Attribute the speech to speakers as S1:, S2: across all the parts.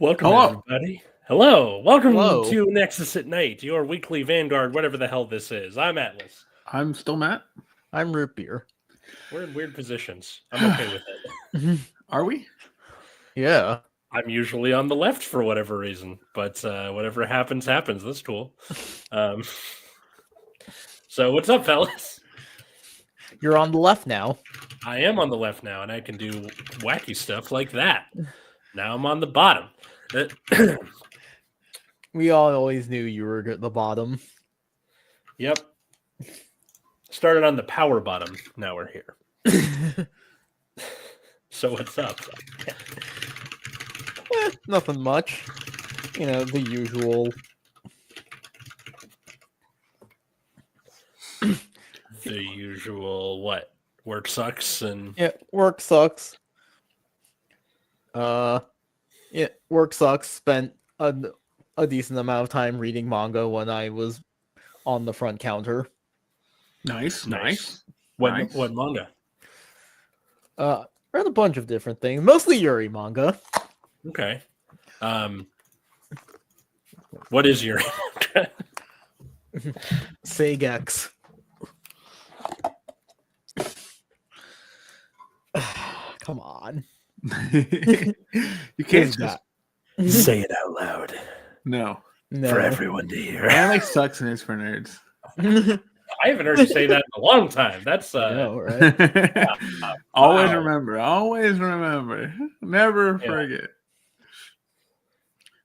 S1: Welcome,
S2: Hello.
S1: everybody. Hello. Welcome
S3: Hello.
S1: to Nexus at Night, your weekly Vanguard, whatever the hell this is. I'm Atlas.
S2: I'm still Matt.
S3: I'm root beer.
S1: We're in weird positions. I'm okay with it.
S2: Are we?
S3: Yeah.
S1: I'm usually on the left for whatever reason, but whatever happens, happens. That's cool. So what's up, fellas?
S3: You're on the left now.
S1: I am on the left now, and I can do wacky stuff like that. Now I'm on the bottom.
S3: We all always knew you were at the bottom.
S1: Yep. Started on the power bottom. Now we're here. So what's up?
S3: Nothing much. You know, the usual.
S1: The usual what? Work sucks and
S3: Yeah, work sucks. Yeah, work sucks. Spent a decent amount of time reading manga when I was on the front counter.
S2: Nice.
S1: What
S2: Nice.
S1: what manga?
S3: Read a bunch of different things, mostly Yuri manga.
S1: Okay. What is your
S3: Sagex. Come on.
S2: You can't just
S1: say it out loud
S2: no.
S1: for everyone to hear?
S2: Anime sucks and it's for nerds.
S1: I haven't heard you say that in a long time. That's
S3: know, right?
S2: Always
S1: Wow.
S2: remember. Always remember. Never forget.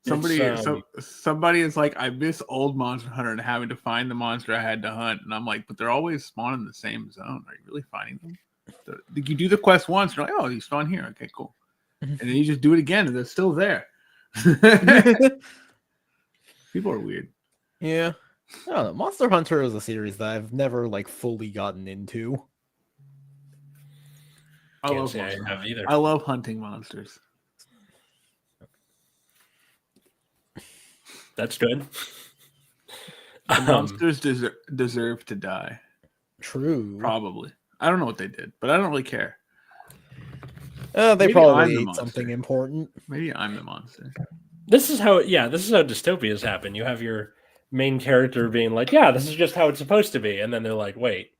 S2: Somebody is like, I miss old Monster Hunter and having to find the monster I had to hunt, and I'm like, but they're always spawning in the same zone. Are you really finding them? You do the quest once, you're like, oh, you spawn here. Okay, cool. And then you just do it again, and they're still there. People are weird.
S3: Yeah. I don't know. Monster Hunter is a series that I've never fully gotten into.
S2: I love
S1: I have either.
S2: I love hunting monsters.
S1: That's good.
S2: The monsters deserve to die.
S3: True.
S2: Probably. I don't know what they did, but I don't really care.
S3: They
S2: Maybe I'm
S3: probably
S2: the
S3: ate
S2: monster.
S3: something important.
S2: Maybe I'm the monster.
S1: This is how dystopias happen. You have your main character being like, yeah, this is just how it's supposed to be, and then they're like, wait,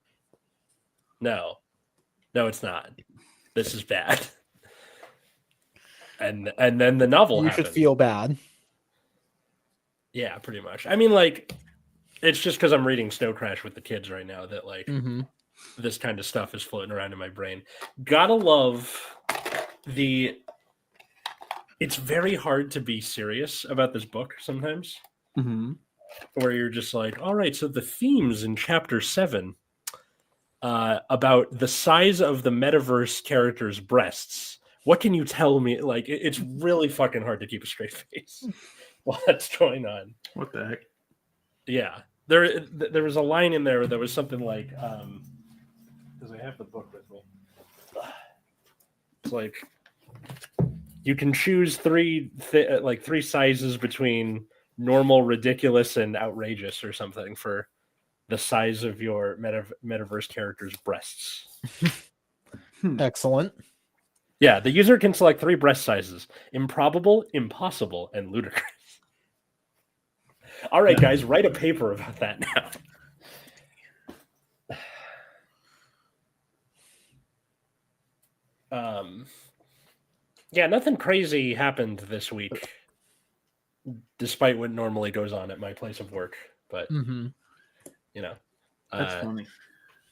S1: no, it's not. This is bad. And then the novel
S3: You
S1: happens.
S3: should feel bad.
S1: Yeah, pretty much. I mean, it's just because I'm reading Snow Crash with the kids right now that this kind of stuff is floating around in my brain. Gotta love it's very hard to be serious about this book sometimes.
S2: Mm-hmm.
S1: Where you're just like, all right, so the themes in chapter 7 about the size of the metaverse character's breasts. What can you tell me? It's really fucking hard to keep a straight face while that's going on.
S2: What the heck?
S1: Yeah. There was a line in there that was something like, because I have the book with me. It's like, you can choose three sizes between normal, ridiculous, and outrageous or something for the size of your metaverse character's breasts.
S3: Excellent.
S1: Yeah, the user can select 3 breast sizes: improbable, impossible, and ludicrous. All right, guys, write a paper about that now. Yeah, nothing crazy happened this week, despite what normally goes on at my place of work. But,
S2: That's funny.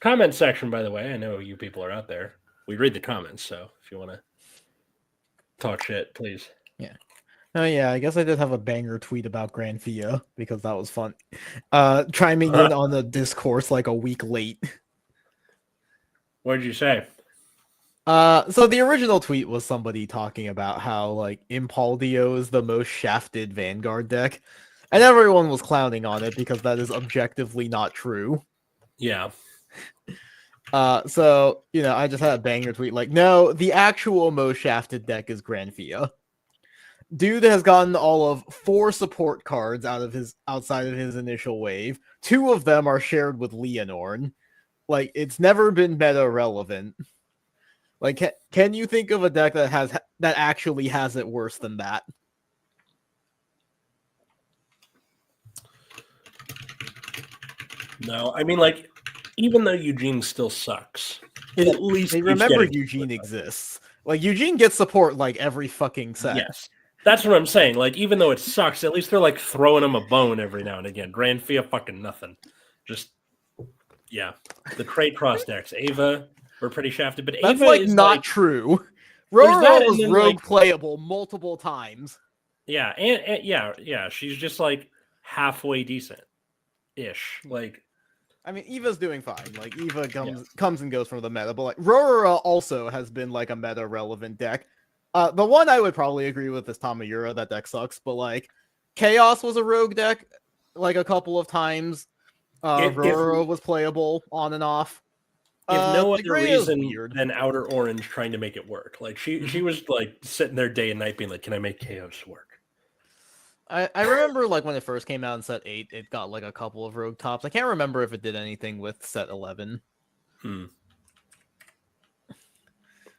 S1: Comment section, by the way. I know you people are out there. We read the comments, so if you want to talk shit, please.
S3: Yeah. Oh, yeah, I guess I did have a banger tweet about Grand Thea because that was fun. Chiming in on the discourse a week late.
S1: What did you say?
S3: So the original tweet was somebody talking about how Impaldio is the most shafted Vanguard deck, and everyone was clowning on it because that is objectively not true.
S1: Yeah.
S3: So I just had a banger tweet no, the actual most shafted deck is Granthea. Dude has gotten all of 4 support cards outside of his initial wave. 2 of them are shared with Leonorn. It's never been meta relevant. Can you think of a deck that actually has it worse than that?
S1: No, I mean, like, even though Eugene still sucks, it at least
S3: Hey,
S1: keeps
S3: remember
S1: getting
S3: Eugene exists. Like Eugene gets support like every fucking set.
S1: Yes. That's what I'm saying. Like, even though it sucks, at least they're like throwing him a bone every now and again. Grand Fia, fucking nothing. Just, yeah. The Crate Cross decks. Ava, we're pretty shafted, but
S3: That's
S1: Ava
S3: like
S1: is
S3: not
S1: like,
S3: true.
S1: There's that,
S3: Roro
S1: and
S3: was
S1: then,
S3: rogue
S1: like-
S3: playable multiple times.
S1: yeah, and yeah. She's just like halfway decent ish. Like,
S3: I mean, Eva's doing fine. Like Eva comes and goes from the meta, but like Roro also has been like a meta relevant deck. The one I would probably agree with is Tamayura. That deck sucks, but like Chaos was a rogue deck like a couple of times.
S1: If-
S3: Roro was playable on and off.
S1: if no
S3: the
S1: other
S3: gray is
S1: reason
S3: weird.
S1: than Outer Orange trying to make it work. Like, she was like sitting there day and night being like, can I make Chaos work?
S3: I remember like when it first came out in set 8, it got like a couple of rogue tops. I can't remember if it did anything with set 11.
S1: I'm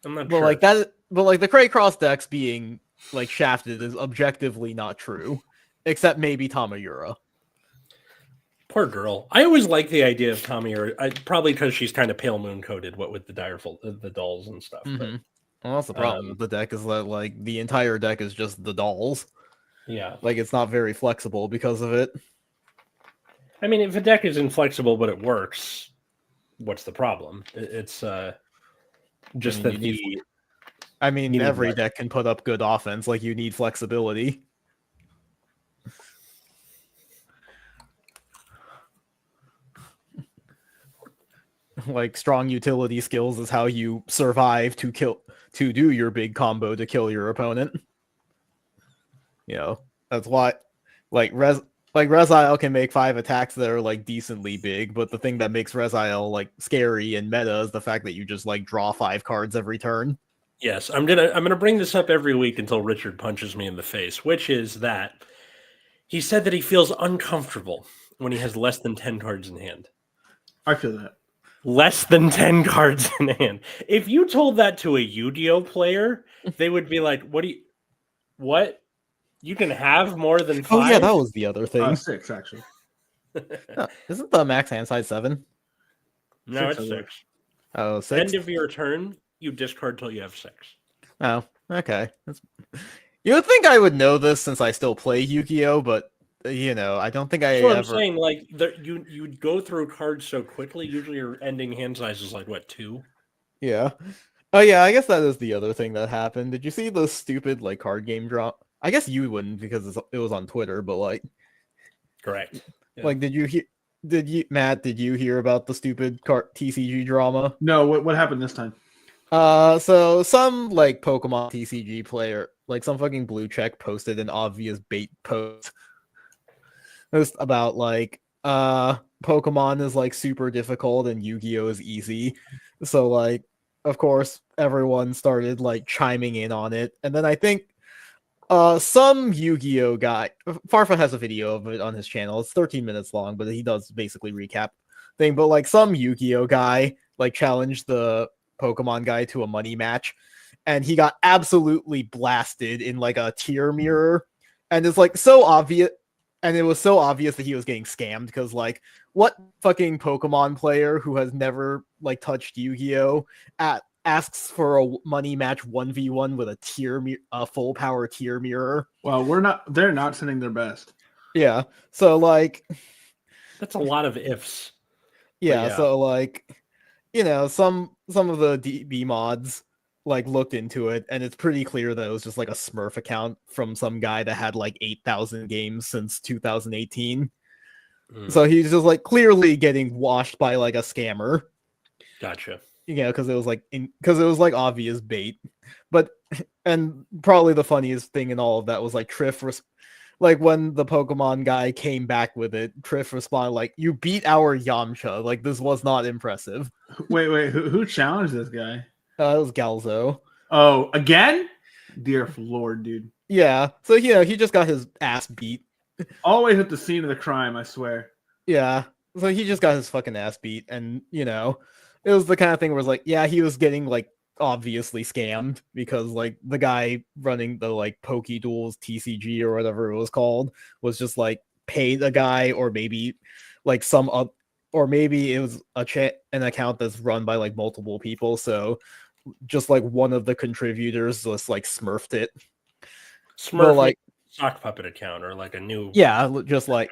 S1: not
S3: But
S1: sure.
S3: like that, but like the Cray Cross decks being like shafted is objectively not true, except maybe Tamayura.
S1: Poor girl. I always like the idea of Tommy, probably because she's kind of pale moon coated, what with the direful, the dolls and stuff.
S3: Well, that's the problem with the deck is that like the entire deck is just the dolls.
S1: Yeah.
S3: Like it's not very flexible because of it.
S1: I mean, if a deck is inflexible but it works, what's the problem? It's just
S3: I mean,
S1: that
S3: I mean,
S1: you need
S3: every
S1: flex-
S3: deck can put up good offense. Like you need flexibility. Like strong utility skills is how you survive to do your big combo to kill your opponent. You know, that's why like Reziel can make 5 attacks that are like decently big, but the thing that makes Reziel like scary and meta is the fact that you just like draw 5 cards every turn.
S1: Yes, I'm gonna bring this up every week until Richard punches me in the face, which is that he said that he feels uncomfortable when he has less than 10 cards in hand.
S2: I feel that.
S1: Less than 10 cards in hand. If you told that to a Yu-Gi-Oh player, they would be like, what? You can have more than 5?
S3: Oh yeah, that was the other thing.
S2: 6, actually.
S3: Isn't the max hand size 7?
S1: No,
S2: 6,
S1: it's
S2: I
S1: 6.
S3: Oh, 6.
S1: End of your turn, you discard till you have 6.
S3: Oh, okay. You would think I would know this since I still play Yu-Gi-Oh, but you know, I don't think I
S1: That's what I'm
S3: ever.
S1: saying. Like, you go through cards so quickly. Usually, your ending hand size is like what, 2?
S3: Yeah. Oh yeah, I guess that is the other thing that happened. Did you see the stupid like card game drop? I guess you wouldn't because it was on Twitter, but like,
S1: Correct. Yeah.
S3: like, did you hear? Matt? Did you hear about the stupid TCG drama?
S2: No, what happened this time?
S3: So some like Pokemon TCG player, like some fucking blue check, posted an obvious bait post. Just about like Pokemon is like super difficult and Yu-Gi-Oh is easy. So like of course everyone started like chiming in on it. And then I think some Yu-Gi-Oh guy, Farfa has a video of it on his channel. It's 13 minutes long, but he does basically recap thing. But like some Yu-Gi-Oh guy like challenged the Pokemon guy to a money match, and he got absolutely blasted in like a tier mirror. And it's like so obvious. And it was so obvious that he was getting scammed because, like, what fucking Pokemon player who has never like touched Yu-Gi-Oh asks for a money match 1v1 with a full power tier mirror?
S2: Well, they're not sending their best.
S3: Yeah. So like,
S1: That's a lot of ifs.
S3: yeah.
S1: yeah.
S3: So like, you know, some of the DB mods like looked into it, and it's pretty clear that it was just like a Smurf account from some guy that had like 8,000 games since 2018. So he's just like clearly getting washed by like a scammer.
S1: Gotcha.
S3: You know, because it was like obvious bait. But and probably the funniest thing in all of that was like like when the Pokemon guy came back with it, Triff responded like, "You beat our Yamcha. Like this was not impressive."
S2: Wait, who challenged this guy?
S3: It was Galzo.
S2: Oh, again? Dear Lord, dude.
S3: Yeah. So you know, he just got his ass beat.
S2: Always at the scene of the crime, I swear.
S3: Yeah. So he just got his fucking ass beat, and you know, it was the kind of thing where it's like, yeah, he was getting like obviously scammed because like the guy running the like Poke Duels TCG or whatever it was called was just like paid a guy or maybe like some or maybe it was an account that's run by like multiple people, so just like one of the contributors just like smurfed it.
S1: Smurf
S3: like
S1: sock puppet account or like a new
S3: just like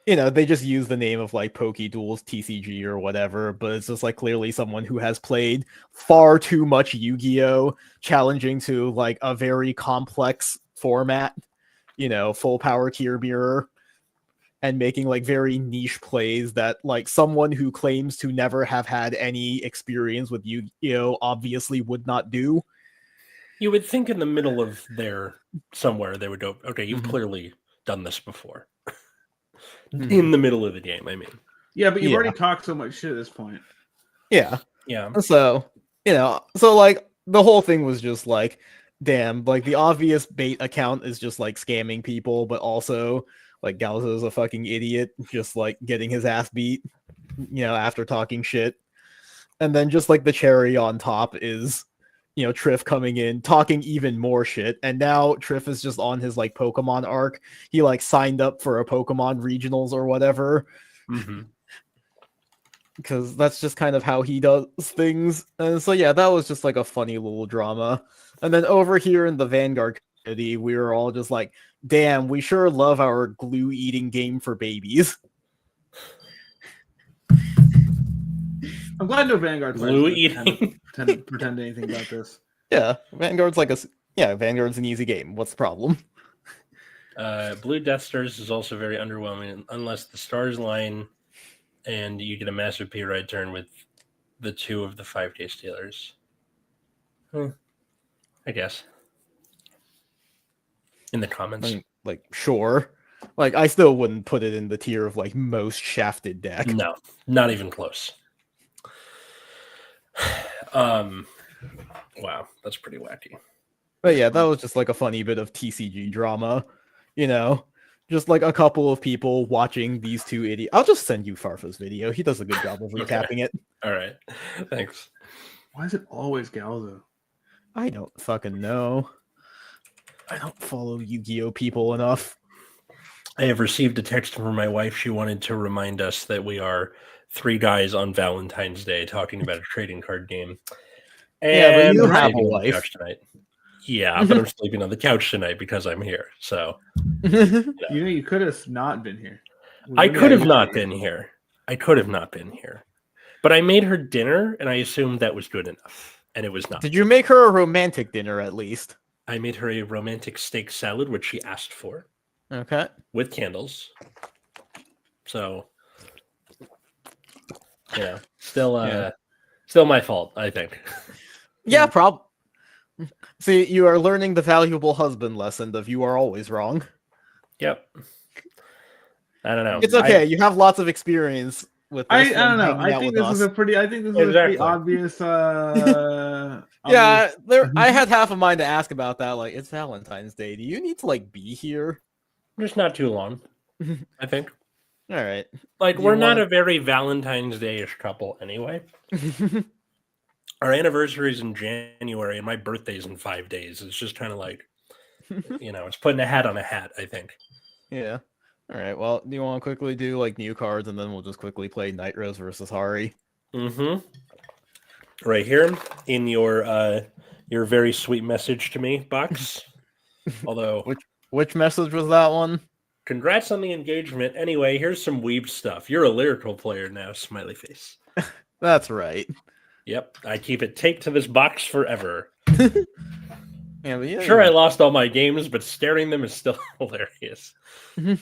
S3: they just use the name of like PokeDuels TCG or whatever, but it's just like clearly someone who has played far too much Yu-Gi-Oh, challenging to like a very complex format, full power tier mirror, and making like very niche plays that like someone who claims to never have had any experience with Yu-Gi-Oh obviously would not do.
S1: You would think in the middle of there somewhere they would go, okay, you've clearly done this before. In the middle of the game, I mean.
S2: Yeah, but you've already talked so much shit at this point.
S3: Yeah.
S1: Yeah.
S3: So, so like the whole thing was just like, damn, like the obvious bait account is just like scamming people, but also like Galzo's a fucking idiot, just like getting his ass beat, after talking shit. And then just like the cherry on top is, Triff coming in, talking even more shit. And now Triff is just on his like Pokemon arc. He like signed up for a Pokemon regionals or whatever. Because that's just kind of how he does things. And so yeah, that was just like a funny little drama. And then over here in the Vanguard community, we were all just like, damn, we sure love our glue eating game for babies.
S2: I'm glad no Vanguard
S1: glue eating.
S2: pretend anything about this.
S3: Yeah, Vanguard's Vanguard's an easy game. What's the problem?
S1: Blue Death Stars is also very underwhelming unless the stars line and you get a massive P ride turn with the 2 of the 5-day stealers. I guess. In the comments.
S3: Like, sure. Like, I still wouldn't put it in the tier of, like, most shafted deck.
S1: No, not even close. Wow, that's pretty wacky.
S3: But yeah, that was just, like, a funny bit of TCG drama. Just, like, a couple of people watching these two idiots. I'll just send you Farfa's video. He does a good job of recapping it.
S1: All right. Thanks.
S2: Why is it always Galzo?
S3: I don't fucking know. I don't follow Yu-Gi-Oh people enough.
S1: I have received a text from my wife. She wanted to remind us that we are 3 guys on Valentine's Day talking about a trading card game. And
S3: yeah, but you
S1: I'm
S3: have a
S1: sleeping on the
S3: wife.
S1: couch tonight. Yeah, but I'm sleeping on the couch tonight because I'm here. So
S2: You could have not been here.
S1: I could have not been here. But I made her dinner, and I assumed that was good enough, and it was not.
S3: Did you make her a romantic dinner at least?
S1: I made her a romantic steak salad, which she asked for.
S3: Okay.
S1: With candles. So, still my fault, I think.
S3: Yeah, See, you are learning the valuable husband lesson of you are always wrong.
S1: Yep. I don't know.
S3: It's okay. You have lots of experience with this.
S2: I don't know. I think this is a pretty obvious.
S3: Yeah, I had half a mind to ask about that. Like, it's Valentine's Day. Do you need to like be here?
S1: Just not too long, I think.
S3: All right.
S1: Like, we're not a very Valentine's Day-ish couple anyway. Our anniversary is in January, and my birthday's in 5 days. It's just kind of like, it's putting a hat on a hat, I think.
S3: Yeah. All right. Well, do you want to quickly do like new cards, and then we'll just quickly play Nightrose versus Harri?
S1: Right here in your very sweet message to me box. Although,
S3: which message was that one?
S1: Congrats on the engagement. Anyway, here's some weeb stuff. You're a lyrical player now, smiley face.
S3: That's right.
S1: Yep, I keep it taped to this box forever.
S3: Yeah,
S1: sure, I lost all my games, but staring them is still hilarious.
S3: All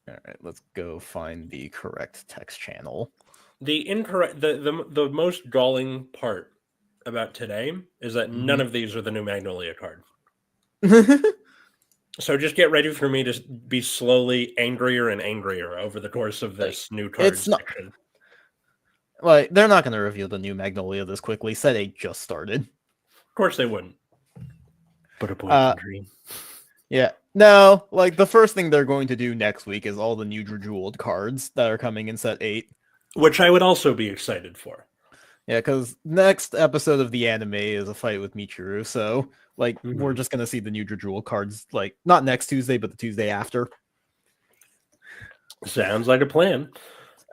S3: right, let's go find the correct text channel.
S1: The most galling part about today is that none of these are the new Magnolia card. So just get ready for me to be slowly angrier and angrier over the course of this new card section.
S3: Like, they're not going to reveal the new Magnolia this quickly. Set 8 just started.
S1: Of course they wouldn't. But a boy can dream.
S3: Yeah. No, like, the first thing they're going to do next week is all the new Jeweled cards that are coming in set 8.
S1: Which I would also be excited for.
S3: Yeah, because next episode of the anime is a fight with Michiru, so, like, we're just going to see the new Jeweled cards, like, not next Tuesday, but the Tuesday after.
S1: Sounds like a plan.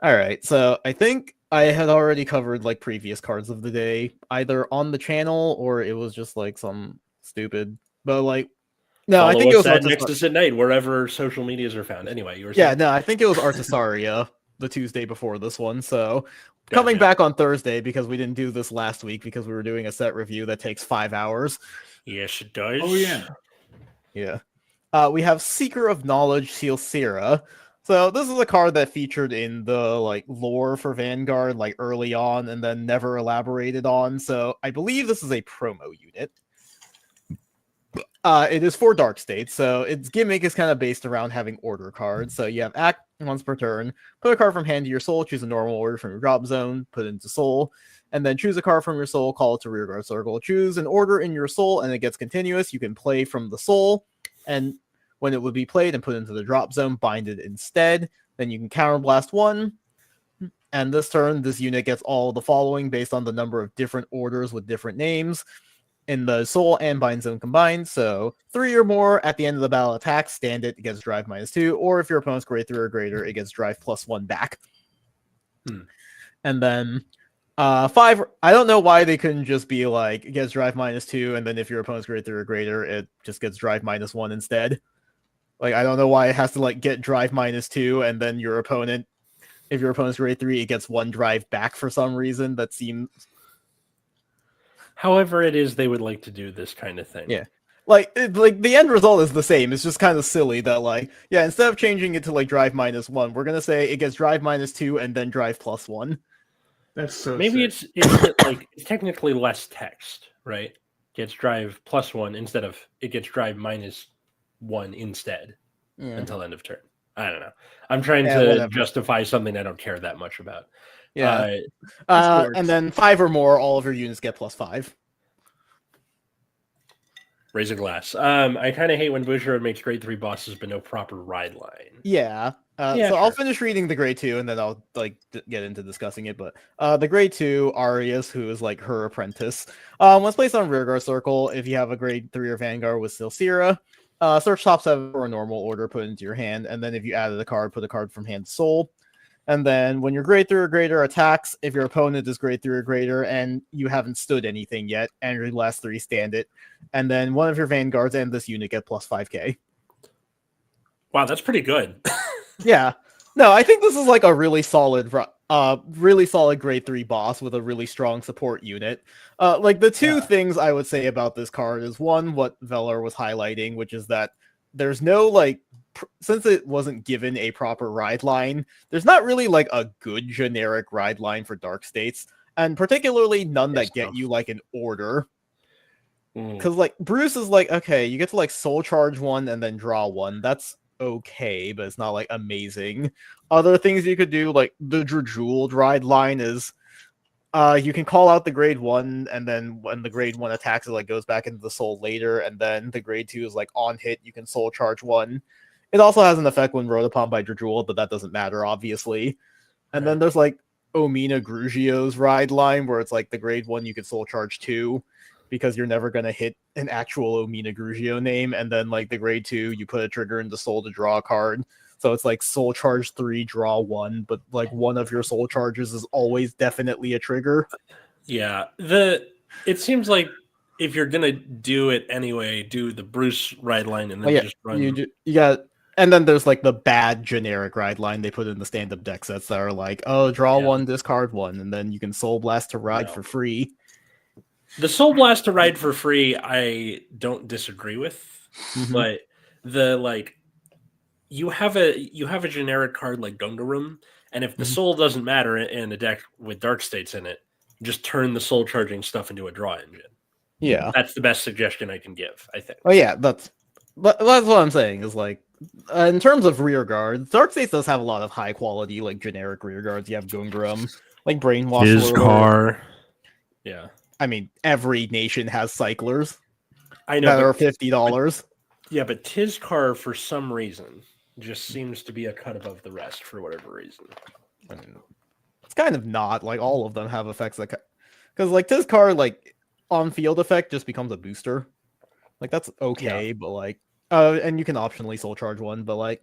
S3: All right, so I think I had already covered like previous cards of the day, either on the channel or it was just like some stupid. But like, no, I
S1: Follow
S3: think it
S1: us
S3: was
S1: at
S3: Artis-
S1: Nexus at Night, wherever social medias are found. Anyway, you were
S3: Yeah,
S1: saying?
S3: no, I think it was Artisaria the Tuesday before this one. So coming
S1: Gotcha.
S3: back on Thursday because we didn't do this last week because we were doing a set review that takes 5 hours.
S1: Yes, it does.
S2: Oh yeah.
S3: Yeah. We have Seeker of Knowledge Sealsera. So this is a card that featured in the like lore for Vanguard like early on and then never elaborated on. So I believe this is a promo unit. It is for Dark State, so its gimmick is kind of based around having order cards. So you have act once per turn, put a card from hand to your soul, choose a normal order from your drop zone, put it into soul, and then choose a card from your soul, call it to rearguard circle. Choose an order in your soul, and it gets continuous. You can play from the soul, and when it would be played and put into the drop zone, bind it instead. Then you can counterblast one. And this turn, this unit gets all the following based on the number of different orders with different names in the soul and bind zone combined. So 3 or more at the end of the battle attack, stand it, gets drive -2, or if your opponent's grade 3 or greater, it gets drive +1 back. And then 5, I don't know why they couldn't just be like, it gets drive -2, and then if your opponent's grade 3 or greater, it just gets drive -1 instead. Like, I don't know why it has to like get drive -2, and then your opponent, if your opponent's grade 3, it gets 1 drive back for some reason. That seems...
S1: However it is they would like to do this kind of thing.
S3: Yeah. Like the end result is the same. It's just kind of silly that like, yeah, instead of changing it to like drive -1, we're gonna say it gets drive -2 and then drive +1.
S2: That's so
S1: Maybe
S2: sick.
S1: it's like it's technically less text, right? Gets drive +1 instead of it gets drive -1 instead until end of turn. I don't know. I'm trying to
S3: whatever.
S1: justify something I don't care that much about.
S3: Yeah.
S2: works.
S3: And then 5 or more, all of your units get +5.
S1: Raise a glass. I kind of hate when Bushiroad makes grade 3 bosses but no proper ride line.
S3: Yeah.
S1: Yeah,
S3: so I'll
S1: sure.
S3: finish reading the grade 2 and then I'll like get into discussing it. But the grade 2 Arias, who is like her apprentice, was placed on rearguard circle. If you have a grade 3 or Vanguard with Silsera, search top 7 for a normal order, put it into your hand, and then if you added a card, put a card from hand to soul. And then when your grade 3 or greater attacks, if your opponent is grade 3 or greater and you haven't stood anything yet, and your last 3 stand it, and then one of your Vanguards and this unit get +5k.
S1: Wow, that's pretty good.
S3: Yeah. No, I think this is like a really solid grade 3 boss with a really strong support unit. Like the two things I would say about this card is one, what Velar was highlighting, which is that there's no like, since it wasn't given a proper ride line, there's not really like a good generic ride line for Dark States, and particularly none that get you like an order. Because like Bruce is like, okay, you get to like soul charge 1 and then draw 1. That's okay, but it's not like amazing. Other things you could do, like the Drajuled ride line, is you can call out the grade 1, and then when the grade 1 attacks, it like goes back into the soul later, and then the grade 2 is like on hit, you can soul charge 1. It also has an effect when rode upon by Drajuled, but that doesn't matter, obviously. And then there's like Omina Grugio's ride line, where it's like the grade 1 you can soul charge 2, because you're never going to hit an actual Omina Grugio name, and then like the grade 2, you put a trigger into soul to draw a card. So it's like soul charge 3, draw 1, but like one of your soul charges is always definitely a trigger.
S1: Yeah. It seems like if you're gonna do it anyway, do the Bruce ride line and then just run.
S3: You got, and then there's like the bad generic ride line they put in the stand-up deck sets that are like, oh, draw 1, discard 1, and then you can soul blast to ride for free.
S1: The Soul Blast to ride for free, I don't disagree with, but the like, you have a generic card like Gungarum, and if the soul doesn't matter in a deck with Dark States in it, just turn the soul charging stuff into a draw engine.
S3: Yeah,
S1: that's the best suggestion I can give, I think.
S3: Oh yeah, that's what I'm saying is like, in terms of rear guards, Dark States does have a lot of high quality like generic rear guards. You have Gungarum, like Brainwash.
S1: His car. Yeah.
S3: I mean, every nation has cyclers.
S1: I know
S3: that are $50.
S1: Yeah, but Tizcar for some reason just seems to be a cut above the rest for whatever reason.
S3: I mean, it's kind of not like all of them have effects that, because like Tizcar like on field effect just becomes a booster. Like that's okay, but like and you can optionally soul charge 1, but like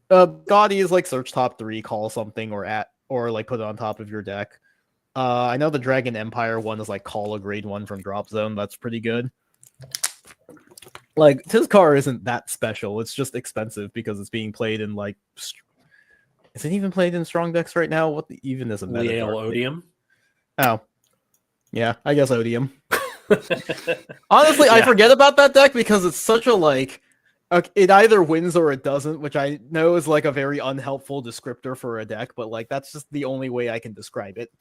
S3: Gaudy is like search top 3, call something, or or like put it on top of your deck. I know the Dragon Empire one is like call a grade 1 from Drop Zone. That's pretty good. Like Tizcar isn't that special. It's just expensive because it's being played in like. Is it even played in strong decks right now? What even is a meta?
S1: Liel Odium.
S3: Oh, yeah. I guess Odium. Honestly, I forget about that deck because it's such a like. It either wins or it doesn't, which I know is like a very unhelpful descriptor for a deck, but like that's just the only way I can describe it.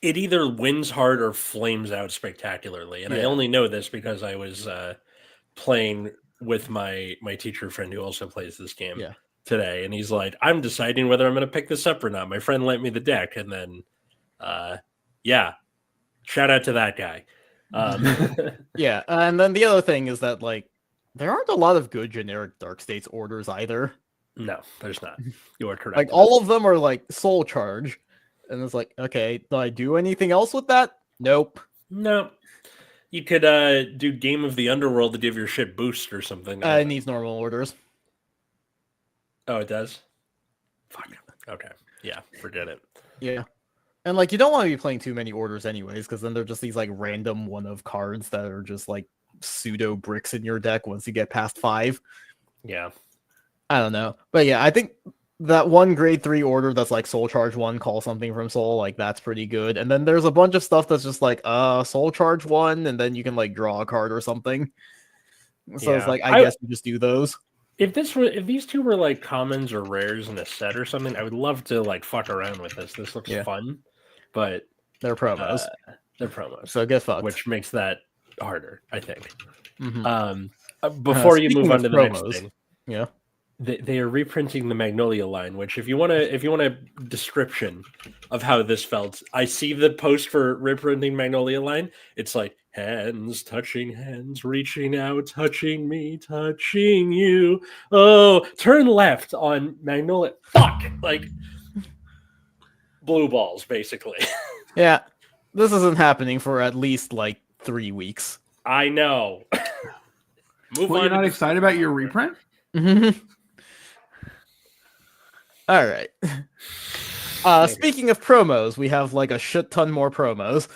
S1: It either wins hard or flames out spectacularly, and I only know this because I was playing with my teacher friend who also plays this game today, and he's like, "I'm deciding whether I'm going to pick this up or not." My friend lent me the deck, and then, shout out to that guy.
S3: Yeah, and then the other thing is that like there aren't a lot of good generic Dark States orders either.
S1: No, there's not. You are correct.
S3: Like all of them are like Soul Charge. And it's like, okay, do I do anything else with that? Nope.
S1: No. You could do Game of the Underworld to give your shit boost or something.
S3: It needs normal orders.
S1: Oh, it does? Fuck. Okay. Yeah, forget it.
S3: Yeah. And like you don't want to be playing too many orders anyways, because then they're just these like random one of cards that are just like pseudo bricks in your deck once you get past 5.
S1: Yeah.
S3: I don't know. But yeah, I think that one grade 3 order that's like Soul Charge 1, call something from Soul, like that's pretty good. And then there's a bunch of stuff that's just like Soul Charge 1, and then you can like draw a card or something. So it's like I guess you just do those.
S1: If these two were like commons or rares in a set or something, I would love to like fuck around with this. This looks fun, but
S3: they're promos.
S1: So
S3: get fucked.
S1: Which makes that harder, I think.
S3: Mm-hmm.
S1: Before you move on to the
S3: promos,
S1: next thing,
S3: yeah.
S1: They are reprinting the Magnolia line, which if you want a description of how this felt, I see the post for reprinting Magnolia line. It's like hands touching hands, reaching out, touching me, touching you. Oh, turn left on Magnolia. Fuck, like blue balls, basically.
S3: Yeah, this isn't happening for at least like 3 weeks.
S1: I know.
S2: Move on. You're not excited about your reprint?
S3: Mm-hmm. All right. Speaking of promos, we have like a shit ton more promos.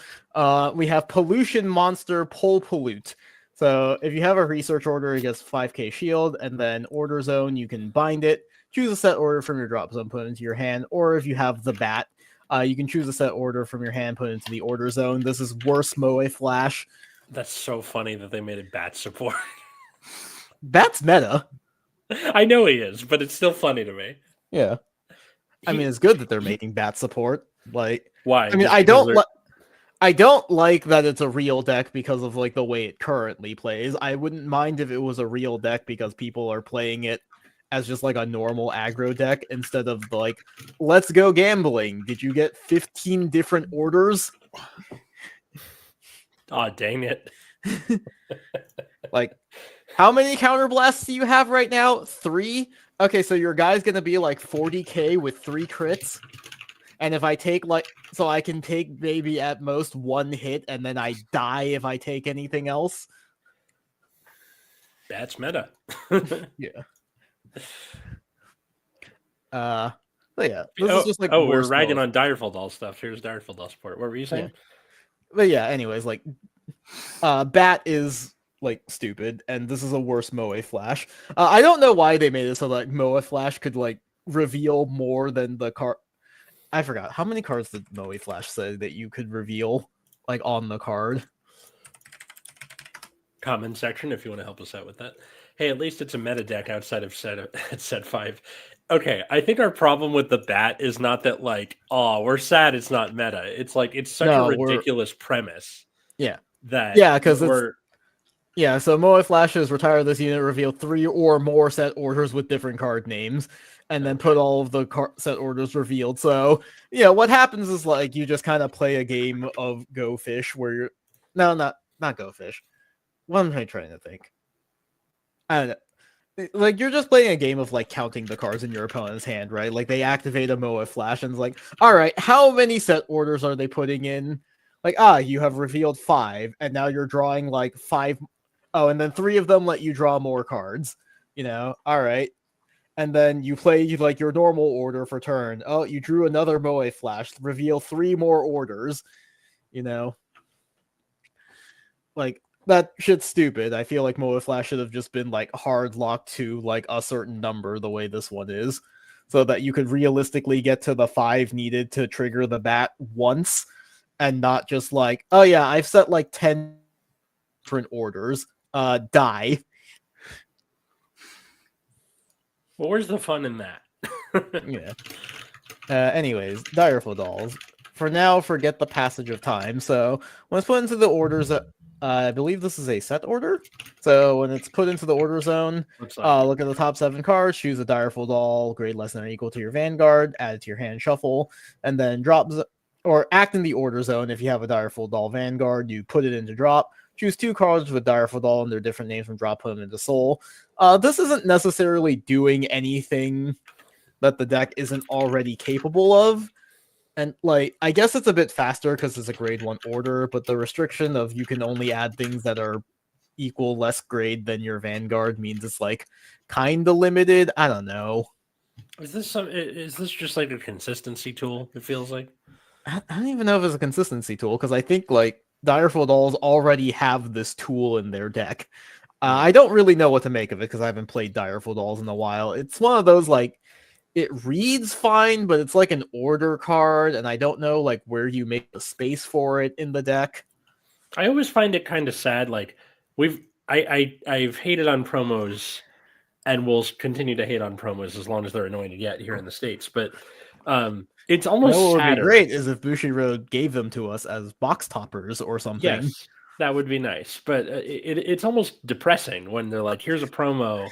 S3: We have Pollution Monster Pole Pollute. So if you have a research order, it gets 5k shield, and then Order Zone, you can bind it, choose a set order from your drop zone, put it into your hand, or if you have the Bat, you can choose a set order from your hand, put it into the Order Zone. This is worse Moe Flash.
S1: That's so funny that they made it Bat support.
S3: Bat's meta.
S1: I know he is, but it's still funny to me.
S3: Yeah, I mean it's good that they're making Bat support. Like,
S1: why?
S3: I mean, I don't like that it's a real deck because of like the way it currently plays. I wouldn't mind if it was a real deck because people are playing it as just like a normal aggro deck instead of like, let's go gambling. Did you get 15 different orders?
S1: Oh, dang it.
S3: Like, how many counterblasts do you have right now? 3? Okay, so your guy's gonna be like 40k with 3 crits. And if I take like, so I can take maybe at most 1 hit and then I die if I take anything else.
S1: That's meta.
S3: Yeah. But yeah, this is just like
S1: we're ragging on Direful Doll stuff. Here's Direful Doll support. What were you saying?
S3: Yeah. But yeah, anyways, like Bat is like stupid, and this is a worse Moe Flash. I don't know why they made it so that Moe Flash could like reveal more than the card. I forgot how many cards did Moe Flash say that you could reveal like on the card.
S1: Comment section if you want to help us out with that. Hey, at least it's a meta deck outside of set 5. Okay, I think our problem with the Bat is not that like, oh, we're sad it's not meta. It's like it's such a ridiculous premise.
S3: Yeah.
S1: Because
S3: so Moe Flashes retire this unit, reveal 3 or more set orders with different card names, and then put all of the set orders revealed. So, yeah, what happens is like you just kind of play a game of Go Fish where you're not Go Fish. What am I trying to think? I don't know. Like you're just playing a game of like counting the cards in your opponent's hand, right? Like they activate a Moe Flash and it's like, all right, how many set orders are they putting in? Like, you have revealed 5, and now you're drawing like 5. Oh, and then 3 of them let you draw more cards, you know? All right. and then you play like your normal order for turn. Oh, you drew another BOI flash. Reveal 3 more orders. You know, like that shit's stupid. I feel like BOI flash should have just been like hard locked to like a certain number the way this one is, so that you could realistically get to the 5 needed to trigger the bat once, and not just like, oh yeah, I've set like 10 different orders. Die.
S1: Well, where's the fun in that?
S3: Yeah. Anyways, Direful Dolls. For now, forget the passage of time. So when it's put into the orders, I believe this is a set order. So when it's put into the order zone, look at the top 7 cards, choose a Direful Doll, grade less than or equal to your Vanguard, add it to your hand, shuffle, and then or act in the order zone. If you have a Direful Doll Vanguard, you put it into drop. Choose 2 cards with Direful Doll and their different names from drop, put them into soul. This isn't necessarily doing anything that the deck isn't already capable of. And, like, I guess it's a bit faster because it's a grade 1 order, but the restriction of you can only add things that are equal less grade than your Vanguard means it's, like, kind of limited. I don't know.
S1: Is this just like a consistency tool, it feels like?
S3: I don't even know if it's a consistency tool, because I think, like, Direful Dolls already have this tool in their deck. I don't really know what to make of it, because I haven't played Direful Dolls in a while. It's one of those, like, it reads fine, but it's like an order card, and I don't know like where you make the space for it in the deck.
S1: I always find it kind of sad. Like I've hated on promos, and will continue to hate on promos as long as they're annoying to get here in the States. But it's almost
S3: what would
S1: sadder.
S3: be great is if Bushiroad gave them to us as box toppers or something.
S1: Yes, that would be nice. But it's almost depressing when they're like, "Here's a promo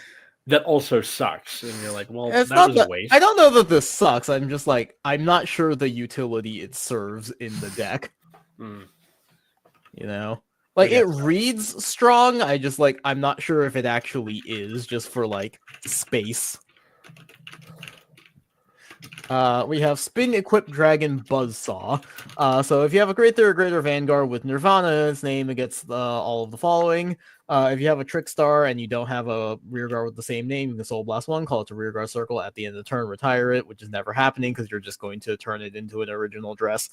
S1: that also sucks," and you're like, well,
S3: it's
S1: that was a waste.
S3: I don't know that this sucks. I'm just like, I'm not sure the utility it serves in the deck. You know, like it reads strong. I just like, I'm not sure if it actually is, just for like space. We have Spin Equipped Dragon Buzzsaw. So if you have a Greater or Greater Vanguard with Nirvana in its name, it gets all of the following. If you have a Trickstar and you don't have a Rearguard with the same name, you can Soul Blast 1, call it to Rearguard Circle at the end of the turn, retire it, which is never happening because you're just going to turn it into an original dress.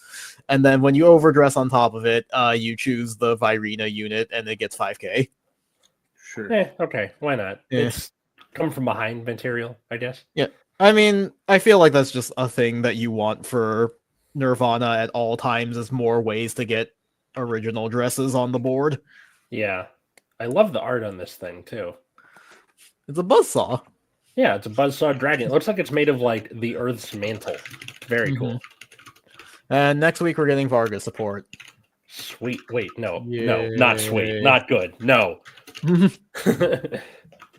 S3: And then when you overdress on top of it, you choose the Virina unit and it gets 5k.
S2: Sure.
S1: Okay, why not? It's come from behind material, I guess.
S3: Yeah. I mean, I feel like that's just a thing that you want for Nirvana at all times, is more ways to get original dresses on the board.
S1: Yeah. I love the art on this thing, too.
S3: It's a buzzsaw.
S1: Yeah, it's a buzzsaw dragon. It looks like it's made of, like, the Earth's mantle. Very cool.
S3: And next week, we're getting Varga support.
S1: Sweet. Wait, no, not sweet. Not good. No.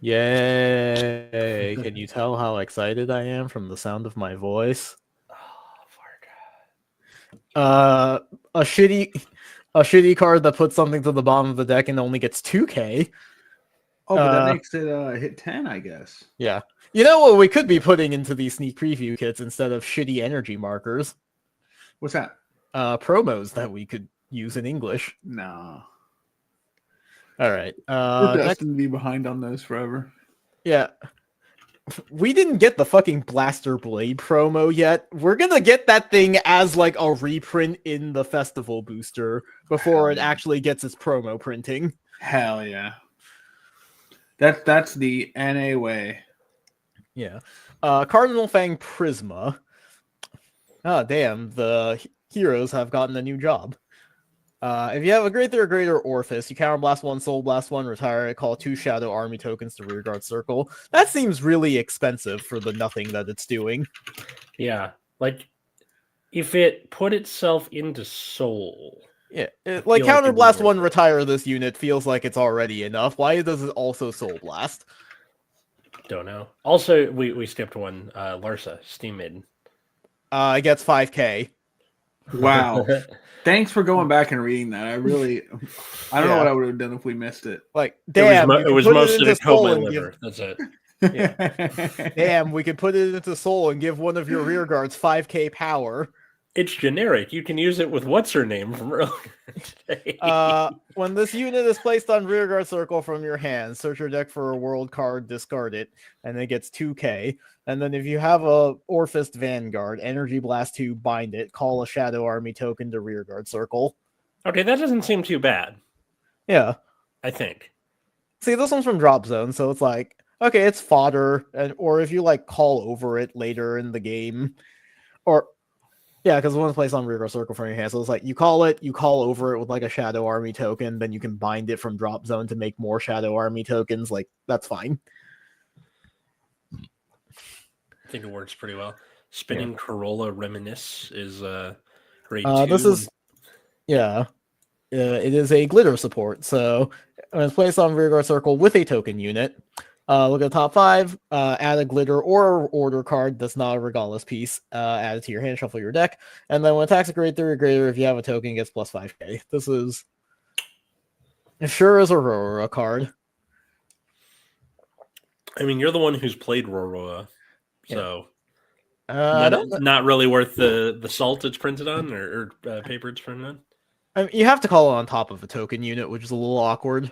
S3: Yay. Can you tell how excited I am from the sound of my voice?
S1: Oh, Varga.
S3: A shitty card that puts something to the bottom of the deck and only gets 2k.
S2: Oh, but that makes it hit 10, I guess.
S3: Yeah. You know what we could be putting into these sneak preview kits instead of shitty energy markers?
S2: What's that?
S3: Promos that we could use in English.
S2: No.
S3: All right.
S2: We're destined to be behind on those forever.
S3: Yeah. We didn't get the fucking Blaster Blade promo yet. We're gonna get that thing as like a reprint in the festival booster before it actually gets its promo printing.
S2: Hell yeah. That's the NA way.
S3: Yeah. Cardinal Fang Prisma. Oh, damn. The heroes have gotten a new job. If you have a Greater or Greater Orifice, you counterblast 1, Soul Blast 1, retire it, call 2 Shadow Army tokens to Rearguard Circle. That seems really expensive for the nothing that it's doing.
S1: Yeah, like if it put itself into Soul.
S3: Yeah, like Counterblast 1, retire this unit feels like it's already enough. Why does it also Soul Blast?
S1: Don't know. Also, we skipped one. Larsa, Steam Maiden.
S3: It gets 5k.
S2: Wow. Thanks for going back and reading that. I don't know what I would have done if we missed it.
S3: Like, damn,
S1: it was mostly the Cobalt liver. That's it.
S3: Yeah. Damn, we could put it into Soul and give one of your rear guards 5k power.
S1: It's generic. You can use it with what's her name from earlier today.
S3: When this unit is placed on rearguard circle from your hand, search your deck for a world card, discard it, and it gets 2k. And then if you have a Orphist Vanguard, Energy Blast 2, bind it, call a Shadow Army token to rearguard circle.
S1: Okay, that doesn't seem too bad,
S3: Yeah.
S1: I think.
S3: See, this one's from Drop Zone, so it's like, okay, it's fodder, or if you like call over it later in the game, or yeah, because one's placed on rearguard circle from your hand, so it's like you call over it with like a Shadow Army token, then you can bind it from Drop Zone to make more Shadow Army tokens. Like that's fine.
S1: I think it works pretty well. Spinning Corolla Reminisce is grade 2.
S3: This is it is a glitter support, so when it's placed on rearguard circle with a token unit, look at the top 5, add a glitter or order card that's not a Regalis piece, add it to your hand, shuffle your deck, and then when it attacks a grade 3 or greater, if you have a token, it gets plus 5k. This is sure as a Aurora card.
S1: I mean, you're the one who's played Roroa, so
S3: Yeah.
S1: not really worth the salt it's printed on or paper it's printed on.
S3: I mean, you have to call it on top of a token unit, which is a little awkward.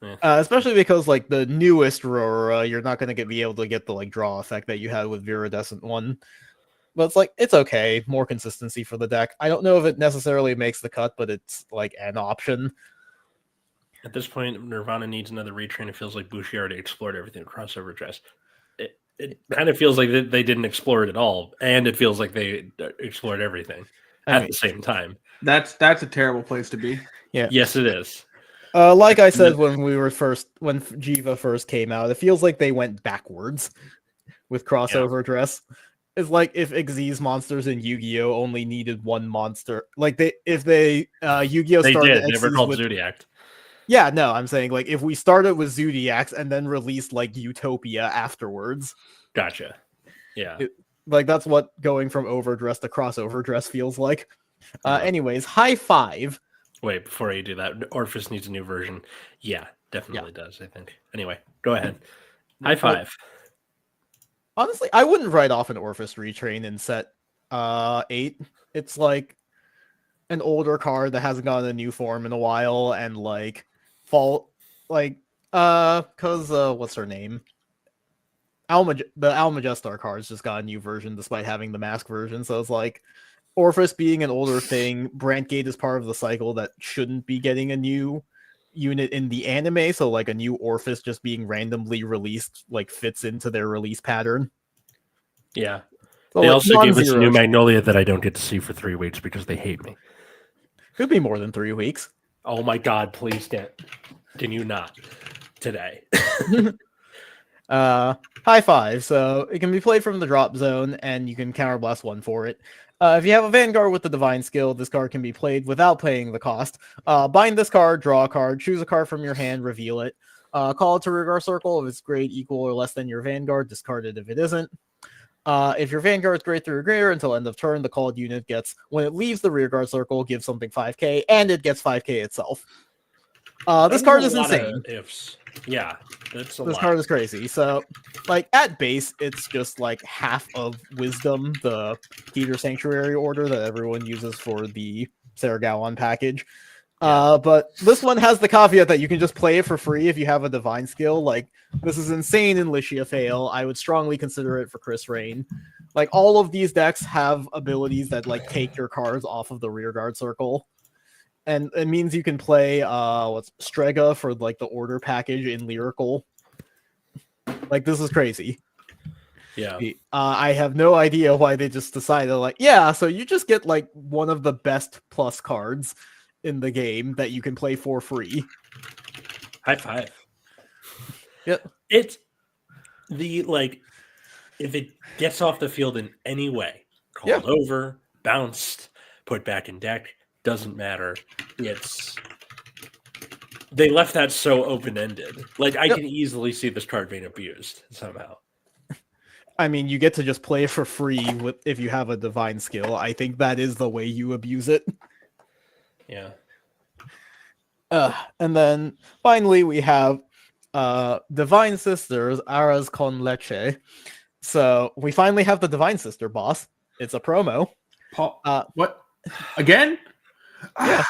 S1: Yeah.
S3: Especially because like the newest Aurora, you're not going to be able to get the like draw effect that you had with Viridescent 1. But it's like it's okay, more consistency for the deck. I don't know if it necessarily makes the cut, but it's like an option.
S1: At this point, Nirvana needs another retrain. It feels like Bushi already explored everything with crossover dress. It kind of feels like they didn't explore it at all, and it feels like they explored everything at the same time.
S2: That's a terrible place to be.
S3: Yeah.
S1: Yes, it is.
S3: Like I said when Jiva first came out, it feels like they went backwards with crossover dress. It's like if Xyz monsters in Yu-Gi-Oh only needed one monster. Like Yu-Gi-Oh started.
S1: They never called Zodiac.
S3: Yeah, no, I'm saying like if we started with Zodiacs and then released like Utopia afterwards.
S1: Gotcha. Yeah.
S3: Like that's what going from overdress to crossover dress feels like. Anyways, high 5.
S1: Wait, before you do that, Orphis needs a new version. Yeah, definitely does, I think. Anyway, go ahead. High 5.
S3: Honestly, I wouldn't write off an Orphis retrain in set 8. It's like an older card that hasn't gotten a new form in a while, and like because what's her name? The Almagestar cards just got a new version despite having the mask version, so it's like Orphis being an older thing, Brantgate is part of the cycle that shouldn't be getting a new unit in the anime, so like a new Orphis just being randomly released like fits into their release pattern.
S1: Yeah.
S3: So,
S1: they
S3: like,
S1: also gave us a new Magnolia that I don't get to see for 3 weeks because they hate me.
S3: Could be more than 3 weeks.
S1: Oh my god, please can you not today?
S3: High 5. So it can be played from the drop zone, and you can counterblast 1 for it. If you have a Vanguard with the Divine Skill, this card can be played without paying the cost. Bind this card, draw a card, choose a card from your hand, reveal it. Call it to rearguard circle if it's grade equal or less than your Vanguard, discard it if it isn't. If your Vanguard is grade 3 or greater until end of turn, the called unit gets, when it leaves the rearguard circle, gives something 5k, and it gets 5k itself. This card is insane.
S1: Yeah, that's
S3: this card is crazy. So, like, at base, it's just like half of Wisdom, the Peter Sanctuary order that everyone uses for the Saragawan package. But this one has the caveat that you can just play it for free if you have a Divine Skill. Like, this is insane in Licia Fail. I would strongly consider it for Chris Rain. Like, all of these decks have abilities that, like, take your cards off of the rearguard circle. And it means you can play Strega for like the order package in Lyrical. Like, this is crazy.
S1: Yeah.
S3: I have no idea why they just decided like, yeah, so you just get like one of the best plus cards in the game that you can play for free.
S1: High 5.
S3: Yep.
S1: It's the like if it gets off the field in any way, called over, bounced, put back in deck, doesn't matter. They left that so open-ended. Like, I can easily see this card being abused somehow.
S3: I mean, you get to just play for free if you have a Divine Skill. I think that is the way you abuse it.
S1: Yeah.
S3: And then finally we have Divine Sisters, Aras con Leche. So we finally have the Divine Sister boss. It's a promo.
S2: Paul, what? Again?
S3: Yeah.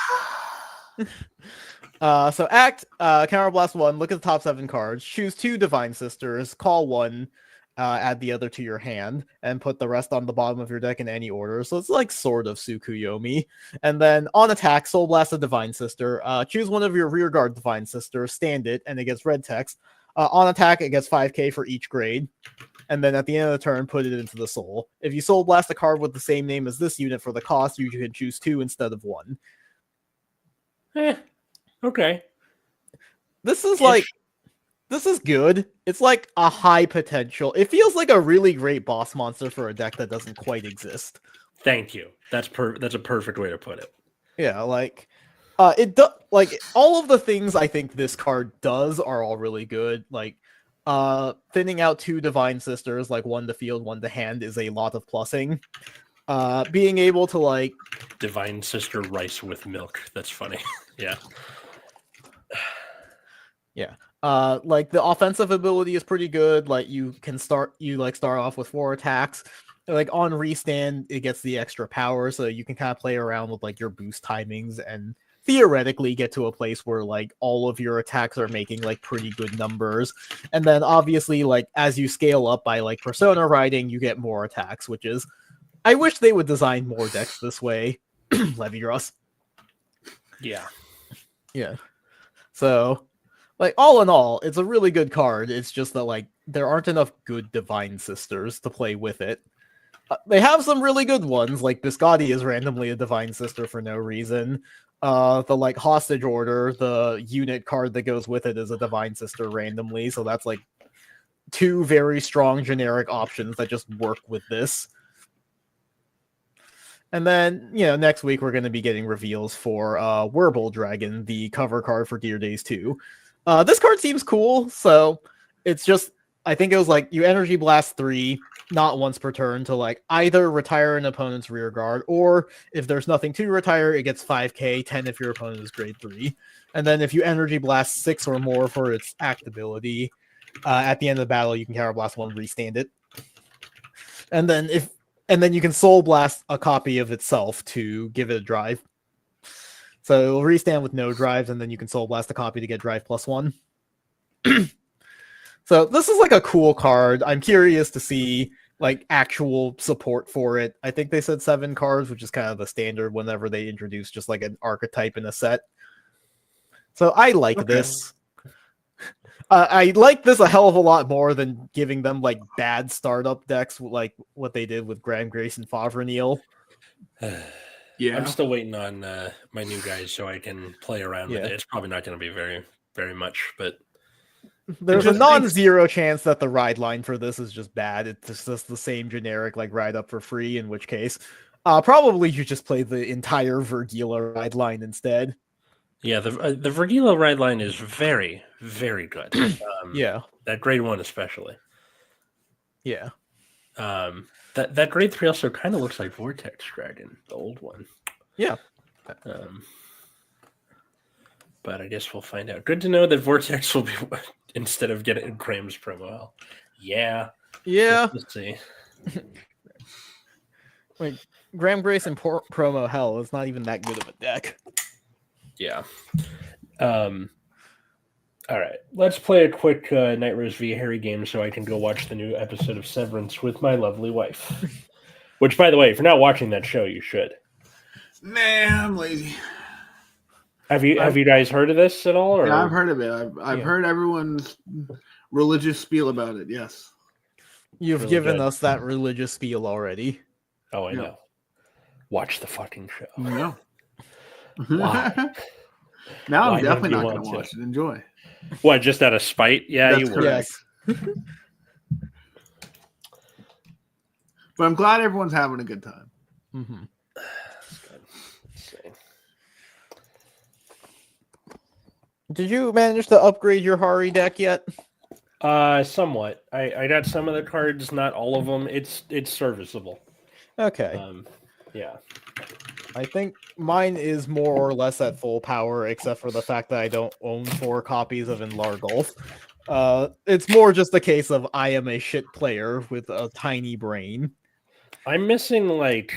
S3: So act Counterblast 1, look at the top 7 cards, choose 2 Divine Sisters, call 1, add the other to your hand, and put the rest on the bottom of your deck in any order. So it's like sort of Tsukuyomi. And then on attack, Soul Blast a Divine Sister, choose one of your rearguard Divine Sisters, stand it, and it gets red text. On attack, it gets 5k for each grade. And then at the end of the turn, put it into the soul. If you Soul Blast a card with the same name as this unit for the cost, you can choose 2 instead of 1.
S1: Okay.
S3: This is good. It's like a high potential. It feels like a really great boss monster for a deck that doesn't quite exist.
S1: Thank you. That's a perfect way to put it.
S3: Yeah, like like all of the things I think this card does are all really good. Like thinning out 2 Divine Sisters, like 1 to field, 1 to hand, is a lot of plussing. Being able to like
S1: Divine Sister rice with milk. That's funny. Yeah.
S3: Yeah. Like the offensive ability is pretty good. Like you start off with 4 attacks. Like on restand, it gets the extra power, so you can kind of play around with like your boost timings and theoretically get to a place where like all of your attacks are making like pretty good numbers. And then obviously, like as you scale up by like persona riding, you get more attacks, which is I wish they would design more decks this way. Leviros.
S1: Yeah.
S3: Yeah. So like, all in all, it's a really good card. It's just that, like, there aren't enough good Divine Sisters to play with it. They have some really good ones, like Biscotti is randomly a Divine Sister for no reason. The, like, Hostage Order, the unit card that goes with it is a Divine Sister randomly, so that's, like, 2 very strong generic options that just work with this. And then, next week we're going to be getting reveals for Werble Dragon, the cover card for Gear Days 2. This card seems cool, so it's just, I think it was like you Energy Blast 3, not once per turn, to like either retire an opponent's rear guard, or if there's nothing to retire, it gets 5k, 10 if your opponent is grade 3. And then if you Energy Blast 6 or more for its act ability, at the end of the battle, you can Counter Blast 1, restand it. And then you can Soul Blast a copy of itself to give it a drive. So it'll restand with no drives, and then you can Soul Blast a copy to get drive +1. So this is like a cool card. I'm curious to see like actual support for it. I think they said 7 cards, which is kind of the standard whenever they introduce just like an archetype in a set. So I like this. I like this a hell of a lot more than giving them like bad startup decks like what they did with Graham Grace and Favrenil.
S2: Yeah,
S1: I'm still waiting on my new guys so I can play around with it. It's probably not going to be very, very much, but
S3: there's a non-zero chance that the ride line for this is just bad. It's just the same generic like ride up for free, in which case probably you just play the entire Vergila ride line instead. Yeah,
S1: the Vergila ride line is very, very good.
S3: Yeah.
S1: That grade 1 especially.
S3: Yeah.
S1: That grade 3 also kind of looks like Vortex Dragon, the old one.
S3: Yeah.
S1: But I guess we'll find out. Good to know that Vortex will be instead of getting Graham's promo hell. Yeah.
S3: Yeah.
S1: Let's see.
S3: Wait, Graham Grace and promo hell is not even that good of a deck.
S1: Yeah. All right, let's play a quick Nightrose v. Harri game so I can go watch the new episode of Severance with my lovely wife. Which, by the way, if you're not watching that show, you should.
S2: Nah, I'm lazy.
S1: Have you guys heard of this at all? Or?
S2: Yeah, I've heard of it. I've heard everyone's religious spiel about it. Yes.
S3: You've
S1: really
S3: given
S1: good.
S3: us that religious spiel already.
S1: Oh, I know. Watch the fucking show.
S2: No.
S1: Why?
S2: Now
S1: Why
S2: I'm definitely
S1: don't
S2: not
S1: you
S2: going to
S1: want
S2: watch it. Enjoy.
S1: What, just out of spite? Yeah,
S2: That's
S1: you would.
S2: correct.
S3: Yes.
S2: But I'm glad everyone's having a good time.
S3: Mm-hmm. Did you manage to upgrade your Harri deck yet?
S1: Somewhat. I got some of the cards, not all of them. It's serviceable.
S3: Okay.
S1: Yeah.
S3: I think mine is more or less at full power, except for the fact that I don't own 4 copies of Enlargolf. It's more just a case of I am a shit player with a tiny brain.
S1: I'm missing like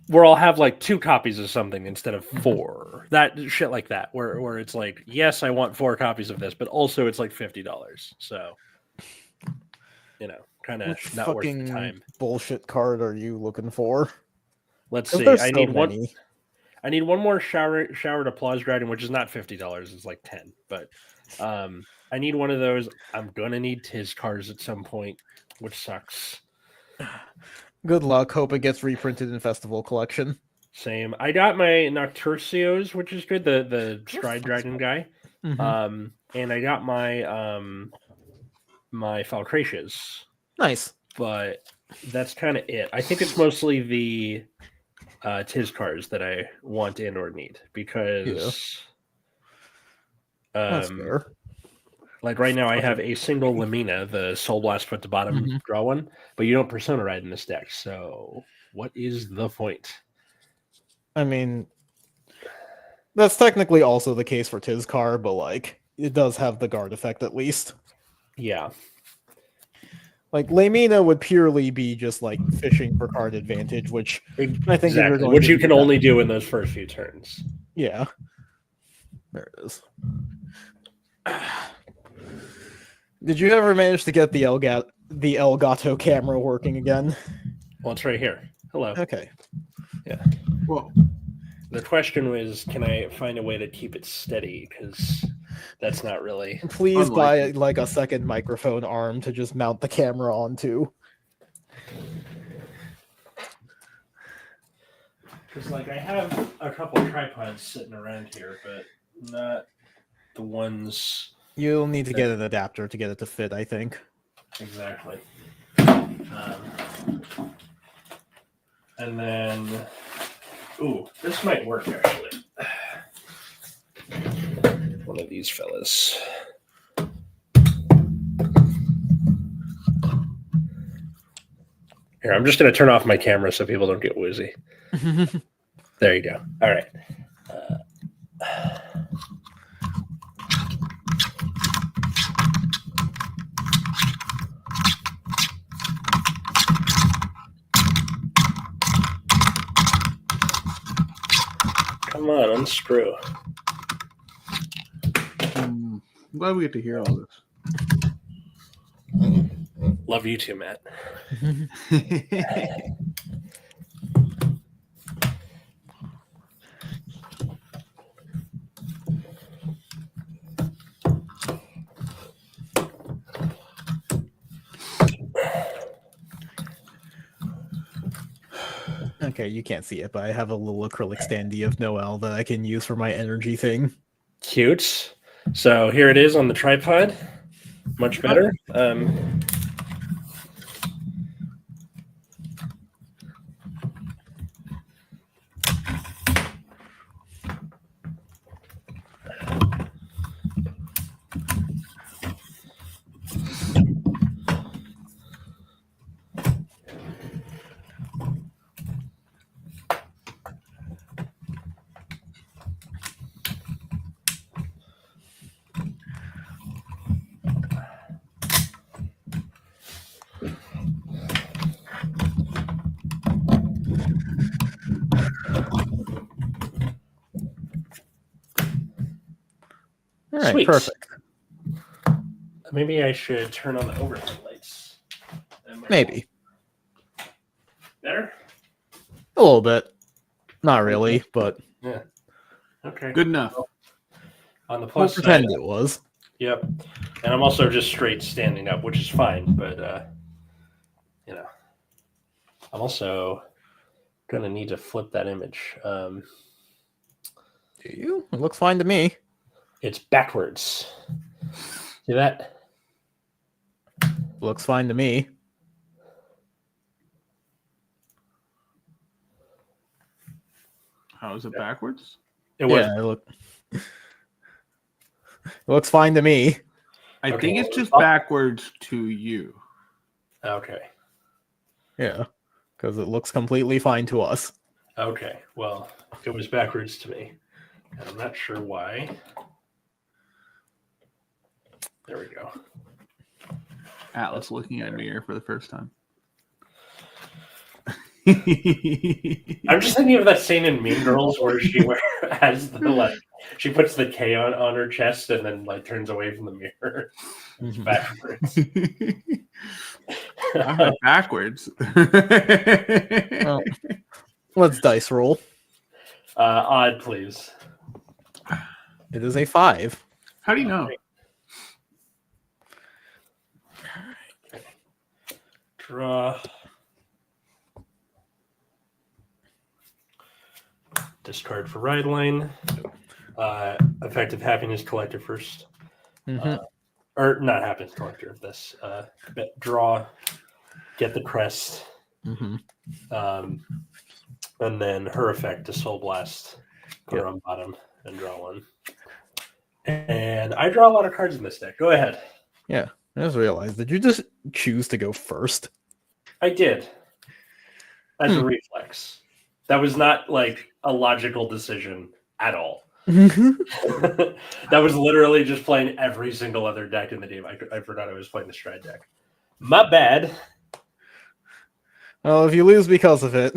S1: where I'll have like 2 copies of something instead of 4. That shit like that, where it's like, yes, I want 4 copies of this, but also it's like $50. So, kind of
S3: Which
S1: not worth the
S3: fucking
S1: time.
S3: bullshit card are you looking for?
S1: Let's
S3: 'Cause
S1: see.
S3: there's
S1: I
S3: so
S1: need
S3: many.
S1: one. I need one more showered applause dragon, which is not $50. It's like 10. But I need one of those. I'm gonna need Tiz cards at some point, which sucks.
S3: Good luck. Hope it gets reprinted in Festival Collection.
S1: Same. I got my Nocturcios, which is good. The Stride Dragon guy.
S3: Mhm.
S1: And I got my my Falcratius,
S3: Nice.
S1: but that's kind of it. I think it's mostly the Tiz cards that I want and or need because
S3: That's fair.
S1: like right now I have a single Lamina, the Soul Blast foot to bottom
S3: Mhm.
S1: draw one, but you don't Persona ride in this deck. So what is the point?
S3: I mean, that's technically also the case for Tizcar, but like it does have the guard effect at least.
S1: Yeah.
S3: Like Lamina would purely be just like fishing for card advantage, which I think if you're
S1: Exactly.
S3: going
S1: Which
S3: to
S1: you
S3: do
S1: can
S3: that-
S1: only do in those first few turns.
S3: Yeah. There it is. Did you ever manage to get the Elgato camera working again?
S1: Well, it's right here. Hello.
S3: Okay.
S2: Well,
S1: The question was, can I find a way to keep it steady? Because that's not really.
S3: Please buy
S2: Unlikely.
S3: like a second microphone arm to just mount the camera onto.
S1: Because like I have a couple tripods sitting around here, but not the ones
S3: You'll need to get an adapter to get it to fit, I think.
S1: exactly. And then, ooh, this might work actually. One of these fellas. Here, I'm just going to turn off my camera so people don't get woozy. There you go. All right. Come on, unscrew.
S2: I'm glad we get to hear all this.
S1: Love you too, Matt.
S3: Okay, you can't see it, but I have a little acrylic standee of Noel that I can use for my energy thing.
S1: Cute. So here it is on the tripod. Much better.
S3: All right,
S1: Sweet.
S3: perfect.
S1: Maybe I should turn on the overhead lights.
S3: Maybe.
S1: Better?
S3: A little bit. Not really, but
S1: Yeah. Okay.
S2: Good enough.
S1: On the
S3: we'll
S1: plus side,
S3: pretend it was.
S1: yep. And I'm also just straight standing up, which is fine, but I'm also gonna need to flip that image.
S3: Do you? It looks fine to me.
S1: It's backwards. See that?
S3: Looks fine to me.
S2: How is it backwards?
S1: It was.
S3: Yeah, it looks fine to me.
S2: I
S1: Okay.
S2: think it's just backwards to you.
S1: Okay.
S3: Yeah, because it looks completely fine to us.
S1: Okay. Well, it was backwards to me. And I'm not sure why. There we go.
S2: Atlas looking at mirror for the first time.
S1: I'm just thinking of that scene in Mean Girls where she has the like she puts the K on her chest and then like turns away from the mirror. It's
S3: Mhm.
S1: backwards.
S2: I went backwards.
S3: Well, let's dice roll.
S1: Odd, please.
S3: It is a 5.
S2: How do you know?
S1: Draw. Discard for ride line. Effective happiness collector first.
S3: Mhm.
S1: Or not happiness collector of this. Draw. Get the crest.
S3: Mhm.
S1: And then her effect to Soul Blast. Put her
S3: Yep.
S1: on bottom and draw one. And I draw a lot of cards in this deck. Go ahead.
S3: Yeah, I just realized. Did you just choose to go first?
S1: I did. As a reflex. That was not like a logical decision at all. That was literally just playing every single other deck in the game. I forgot I was playing the Stride deck. My bad.
S3: Well, if you lose because of it,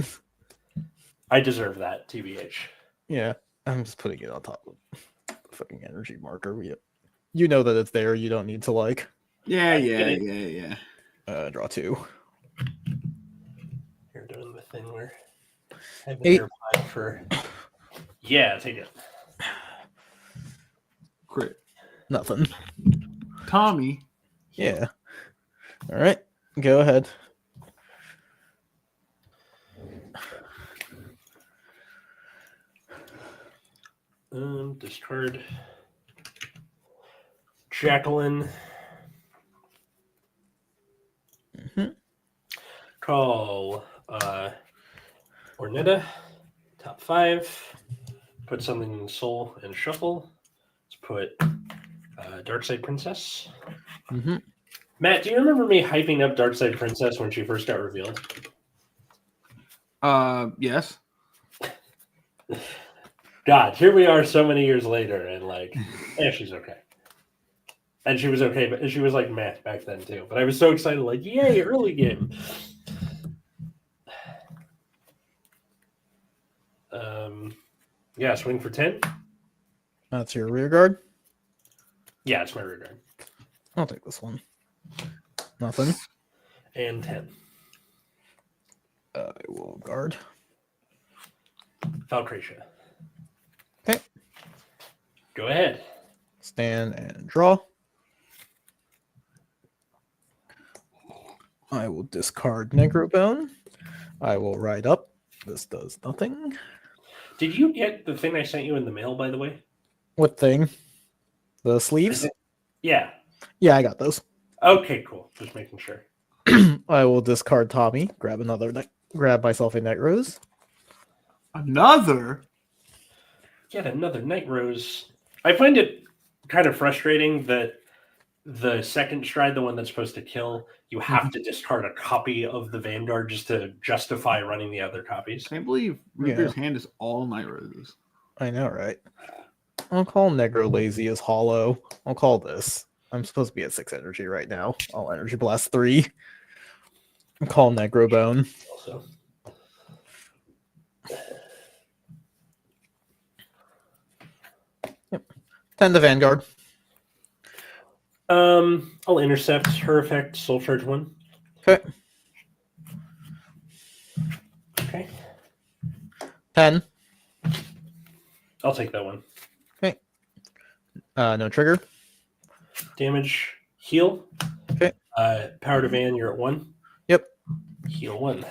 S1: I deserve that, TBH.
S3: yeah, I'm just putting it on top of the fucking energy marker. You know that it's there. You don't need to like
S2: Yeah.
S3: draw 2.
S1: You're doing the thing where I have an
S3: 8.
S1: AirPod for. Yeah, take it.
S2: Crit.
S3: Nothing.
S2: Tommy.
S3: Yeah. All right, go ahead.
S1: Discard Jacqueline.
S3: Mhm.
S1: Call Ornetta. Top 5. Put something in Soul and Shuffle. Let's put Darkside Princess.
S3: Mhm.
S1: Matt, do you remember me hyping up Darkside Princess when she first got revealed?
S2: Yes.
S1: God, here we are so many years later, and like, yeah, she's okay. And she was okay, but she was like meh back then too. But I was so excited, like, yay, early game. Yeah, swing for 10.
S3: That's your rear guard.
S1: Yeah, it's my rear guard.
S3: I'll take this one. Nothing.
S1: And 10.
S3: I will guard.
S1: Valcratia.
S3: Okay.
S1: Go ahead.
S3: Stand and draw. I will discard Necrobone. I will ride up. This does nothing.
S1: Did you get the thing I sent you in the mail, by the way?
S3: What thing? The sleeves?
S1: Yeah.
S3: Yeah, I got those.
S1: Okay, cool. Just making sure.
S3: I will discard Tommy. Grab grab myself a Nightrose.
S2: Another?
S1: Yet another Nightrose. I find it kind of frustrating that the second stride, the one that's supposed to kill, you have to discard a copy of the Vanguard just to justify running the other copies.
S2: I can't believe Ruger's hand is all Night Roses.
S3: I know, right? I'll call Negro lazy as hollow. I'll call this. I'm supposed to be at 6 energy right now. I'll energy blast 3. I'll call Negro Bone.
S1: Also.
S3: Yep. 10 to Vanguard.
S1: I'll intercept her effect, Soul Charge 1.
S3: Okay.
S1: Okay.
S3: 10.
S1: I'll take that one.
S3: Okay. No trigger.
S1: Damage, heal.
S3: Okay.
S1: Power to Van, you're at 1.
S3: Yep.
S1: Heal 1.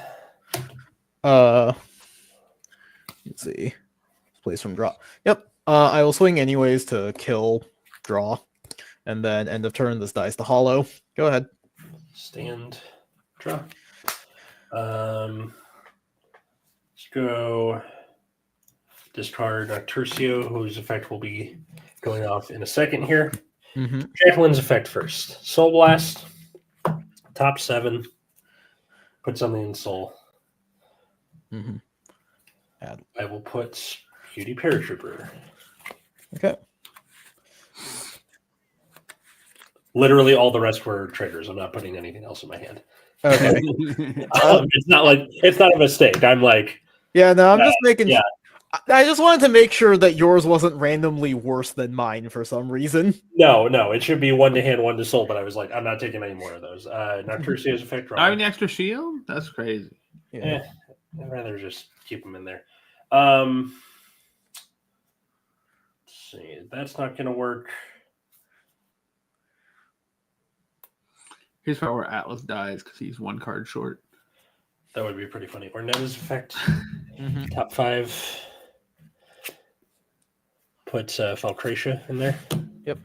S3: Let's see. Place from draw. Yep. I will swing anyways to kill, draw, and then end of turn. This dies to hollow. Go ahead.
S1: Stand, draw. Let's go. Discard Tercio, whose effect will be going off in a second here.
S3: Mm-hmm.
S1: Jacqueline's effect first. Soul Blast. Top 7. Put something in Soul.
S3: Mm-hmm.
S1: I will put Cutie Paratrooper.
S3: Okay.
S1: Literally all the rest were triggers. I'm not putting anything else in my hand.
S3: Okay.
S1: It's not a mistake. I'm like,
S3: Yeah, no, I'm just making.
S1: yeah.
S3: I just wanted to make sure that yours wasn't randomly worse than mine for some reason.
S1: no, it should be 1 to hand, 1 to soul. But I was like, I'm not taking any more of those. Noctursio's effect draw.
S2: Not even extra shield? That's crazy.
S3: Yeah.
S1: I'd rather just keep them in there. Let's see, that's not going to work.
S2: Here's probably where Atlas dies because he's 1 card short.
S1: That would be pretty funny. Or Neva's effect.
S3: Mhm.
S1: Top 5. Put Falcratia in there.
S3: Yep.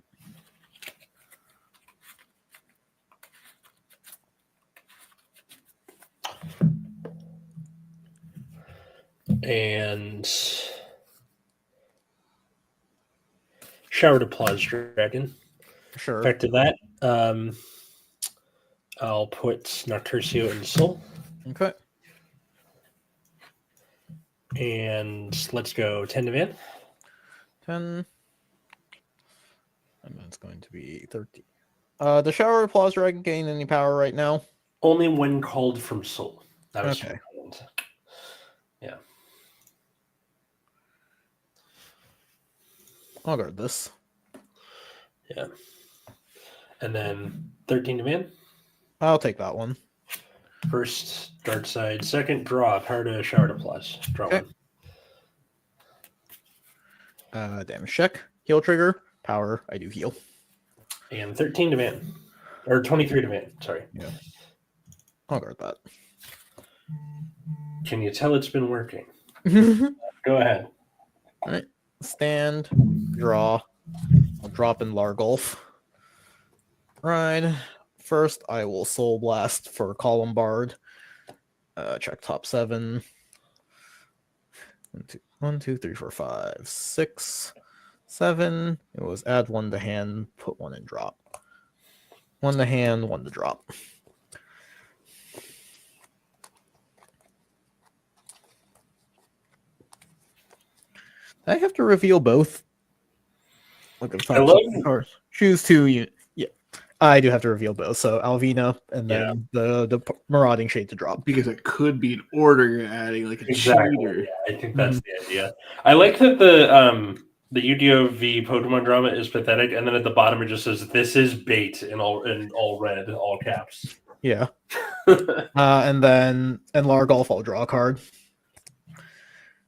S1: And Showered Applause Dragon.
S3: Sure.
S1: Effect of that. I'll put Noctursio in Soul.
S3: Okay.
S1: And let's go 10 to man.
S3: 10. And that's going to be 13. Does Shower Applause Dragon gain any power right now?
S1: Only when called from Soul. That was
S3: Okay.
S1: Yeah.
S3: I'll guard this.
S1: Yeah. And then 13 to man.
S3: I'll take that one.
S1: First, dark side. Second, draw. Power to Showered Applause. Draw
S3: Okay.
S1: one.
S3: Damage check. Heal trigger. Power. I do heal.
S1: And 13 to man. Or 23 to man. Sorry.
S3: Yeah. I'll guard that.
S1: Can you tell it's been working?
S3: All
S1: Go ahead.
S3: right. Stand. Draw. I'll drop in Largolf. Right. First, I will Soul Blast for Columbard. Check top 7. 1, 2, 3, 4, 5, 6, 7. It was add 1 to hand, put 1 in drop. 1 to hand, 1 to drop. I have to reveal both. Look at the
S1: I
S3: top
S1: love-
S3: or choose 2 units. Yeah, I do have to reveal both. So Alvina and then the Marauding Shade to drop.
S2: Because it could be an order you're adding, like a
S1: Exactly.
S2: cheater.
S1: Yeah, I think that's the idea. I like that the UDOV Pokemon drama is pathetic, and then at the bottom it just says "This is bait" in all red, all caps.
S3: Yeah. And then in Largolf, I'll draw a card.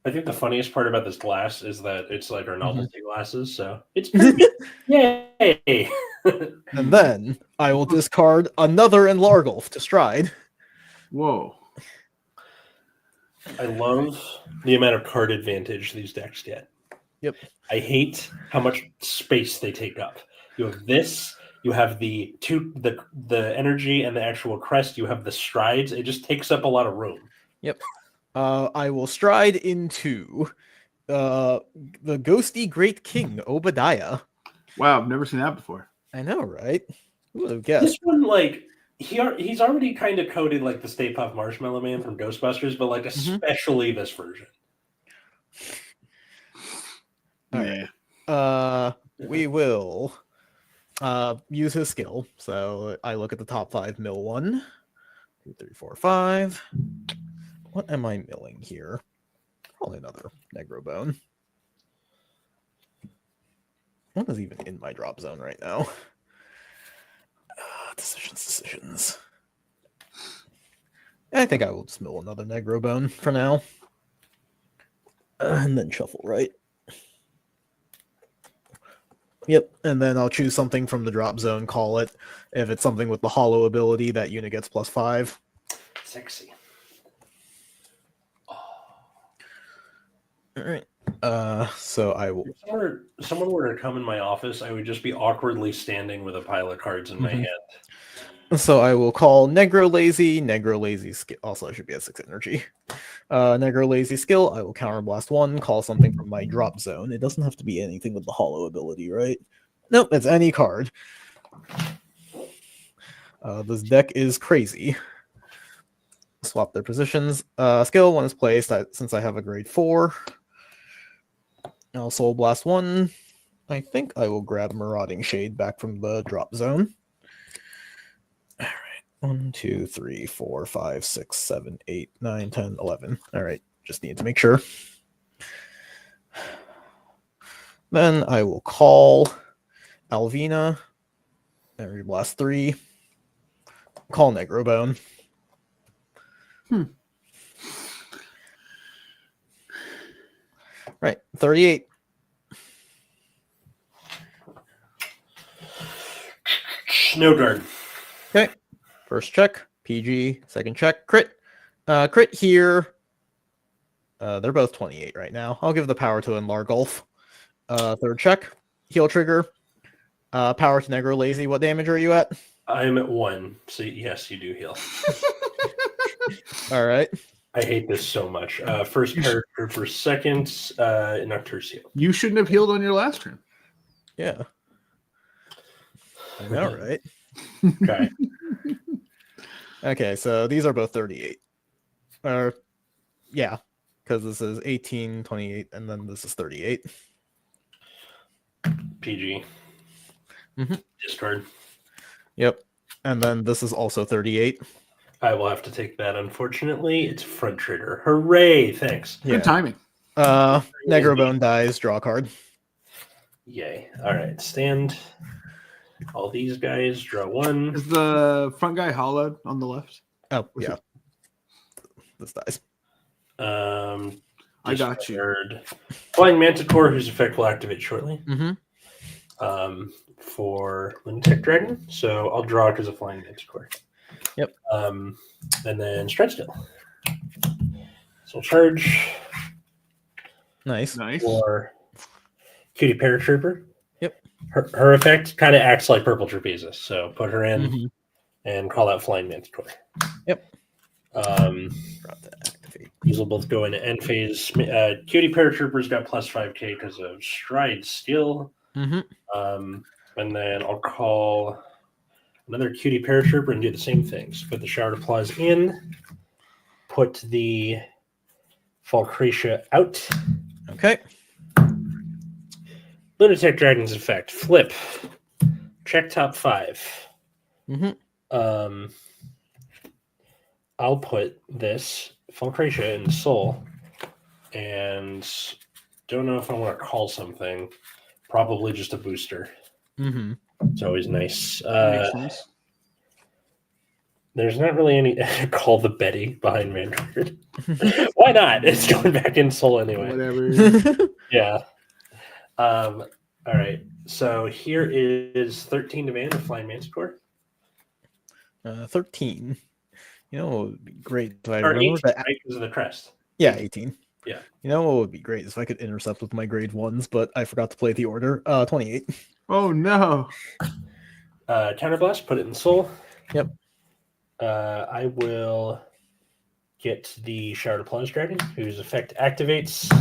S1: I think the funniest part about this glass is that it's like our novelty glasses, so it's pretty yay.
S3: And then I will discard another in Largolf to Stride.
S2: Whoa.
S1: I love the amount of card advantage these decks get.
S3: Yep.
S1: I hate how much space they take up. You have this, you have the energy and the actual crest, you have the strides. It just takes up a lot of room.
S3: Yep. I will stride into the ghosty Great King, Obadiah.
S2: Wow, I've never seen that before.
S3: I know, right? Who would have guessed?
S1: This one, like, he's already kind of coded like the Stay Puft Marshmallow Man from Ghostbusters, but like especially this version.
S2: Yeah.
S3: We will use his skill. So I look at the top 5, mill 1, 2, 3, 4, 5. What am I milling here? Probably another Negro Bone. What is even in my drop zone right now? Decisions. I think I will just mill another Negro Bone for now. And then shuffle right. Yep, and then I'll choose something from the drop zone, call it. If it's something with the hollow ability, that unit gets +5.
S1: Sexy.
S3: All right. So I will.
S1: If someone were to come in my office, I would just be awkwardly standing with a pile of cards in my hand.
S3: So I will call Negro Lazy. Negro Lazy skill. Also, I should be at 6 energy. Negro Lazy skill. I will counterblast 1. Call something from my drop zone. It doesn't have to be anything with the hollow ability, right? Nope, it's any card. This deck is crazy. Swap their positions. Skill 1 is placed since I have a grade 4. I'll Soul Blast 1. I think I will grab Marauding Shade back from the drop zone. All right. 1, 2, 3, 4, 5, 6, 7, 8, 9, 10, 11. All right, just need to make sure. Then I will call Alvina. Energy Blast 3. Call Negrobone. Right, 38.
S1: Snow guard.
S3: Okay. First check, PG. Second check, crit. Crit here. They're both 28 right now. I'll give the power to Enlargulf. Third check, heal trigger. Power to Negro Lazy. What damage are you at?
S1: I'm at 1, so yes, you do heal.
S3: All right.
S1: I hate this so much. First paratrooper, second Nocturcio.
S2: You shouldn't have healed on your last turn.
S3: Yeah. I know, right?
S1: Okay.
S3: Okay, so these are both 38. Yeah, because this is 18, 28, and then this is 38.
S1: PG. Discard.
S3: Yep. And then this is also 38.
S1: I will have to take that, unfortunately. It's front trigger. Hooray! Thanks.
S3: Yeah.
S2: Good timing.
S3: Negrobone dies, draw a card.
S1: Yay. All right. Stand. All these guys, draw 1.
S2: Is the front guy hollowed on the left?
S3: Oh, yeah. This dies.
S2: I got you.
S1: Discard Flying Manticore, whose effect will activate shortly. For Lunatic Dragon. So I'll draw it as a Flying Manticore.
S3: Yep.
S1: And then Stride Skill. So charge
S3: Nice.
S1: for Cutie Paratrooper.
S3: Yep.
S1: Her effect kind of acts like Purple Trapezis. So put her in
S3: Mhm.
S1: and call out Flying Manticore.
S3: Yep. Brought to activate.
S1: These will both go into end phase. Cutie Paratrooper's got plus 5k because of Stride Skill. And then I'll call another Cutie Paratrooper and do the same things. Put the Shower Applause in. Put the Falcratia out.
S3: Okay.
S1: Lunatic Dragon's effect. Flip. Check top 5. I'll put this Falcratia in Soul. And don't know if I want to call something. Probably just a booster. It's always nice.
S2: Makes sense.
S1: There's not really any call the Betty behind Vanguard. Why not? It's going back in Soul anyway.
S2: Whatever.
S1: Yeah. All right. So here is 13 demand of Flying Manticore.
S3: 13. You know what would be great if I
S1: Or
S3: remember
S1: 18,
S3: that.
S1: right? Because of the crest.
S3: Yeah, 18.
S1: Yeah.
S3: You know what would be great is if I could intercept with my grade 1s, but I forgot to play the order. 28.
S2: Oh no.
S1: Counterblast, put it in Soul.
S3: Yep.
S1: I will get the Shower Applause Dragon, whose effect activates.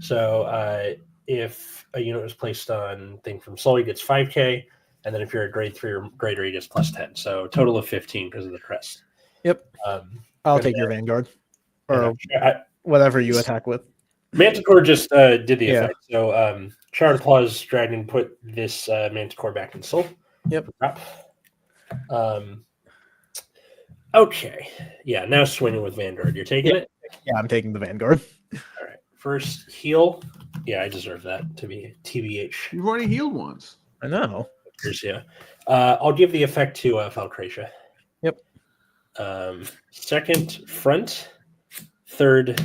S1: So if a unit was placed on thing from Soul, he gets 5k. And then if you're a grade 3 or greater, he gets plus 10. So total of 15 because of the crest.
S3: Yep. I'll take your Vanguard. Or whatever you attack with.
S1: Manticore just did the
S3: Yeah.
S1: effect. So Shower Applause Dragon put this Manticore back in Soul.
S3: Yep.
S1: Okay. Yeah, now swinging with Vanguard. You're taking it?
S3: Yeah, I'm taking the Vanguard.
S1: All right. First heal. Yeah, I deserve that to be TBH.
S2: You've already healed once.
S3: I know.
S1: Yeah. I'll give the effect to Falcratia.
S3: Yep.
S1: Second, front. Third,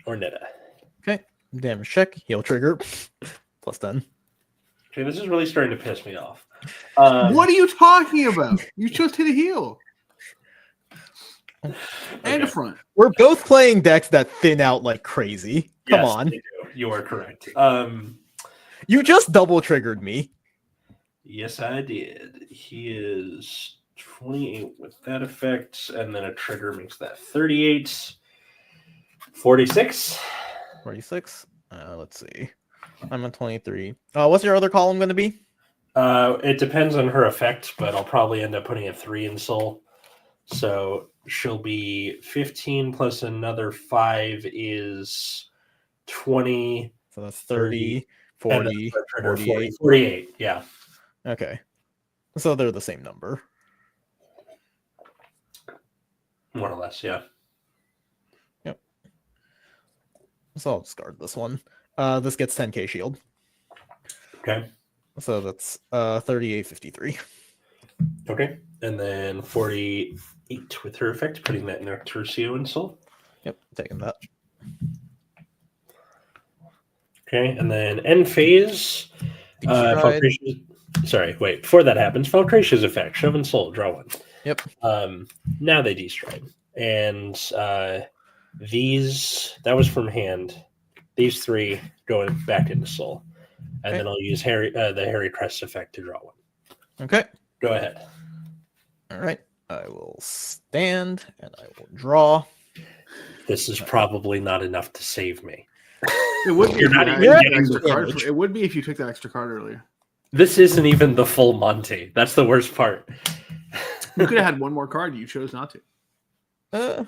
S1: Ornetta.
S3: Okay. Damage check. Heal trigger. Plus 10.
S1: Okay, this is really starting to piss me off.
S2: What are you talking about? You just hit a heal. And a front.
S3: We're both playing decks that thin out like crazy. Come
S1: Yes,
S3: on.
S1: they do. You are correct.
S3: You just double triggered me.
S1: Yes, I did. He is 28 with that effect, and then a trigger makes that 38. 46.
S3: 46. Let's see. I'm at 23. What's your other column going to be?
S1: It depends on her effect, but I'll probably end up putting a 3 in Soul. So she'll be 15 plus another 5 is 20.
S3: So that's 30, 40, 48.
S1: 48, yeah.
S3: Okay. So they're the same number.
S1: More or less, yeah.
S3: So I'll discard this one. This gets 10k shield.
S1: Okay.
S3: So that's 3853.
S1: Okay. And then 48 with her effect, putting that in our Tercio Insult.
S3: Yep, taking that.
S1: Okay, and then end phase.
S3: Stride.
S1: Sorry, wait. Before that happens, Falcratia's effect. Shove and Soul, draw one.
S3: Yep.
S1: Now they destride. And these, that was from hand. These three go back into Soul. And then I'll use the Harri Crest effect to draw one.
S3: Okay.
S1: Go ahead.
S3: All right. I will stand and I will draw.
S1: This is probably not enough to save me.
S2: It would be.
S1: You're not
S2: if
S1: even
S2: you had
S1: getting
S2: extra
S1: the
S2: card.
S3: damage.
S2: It would be if you took that extra card earlier.
S1: This isn't even the full Monty. That's the worst part.
S2: You could have had one more card. You chose not to.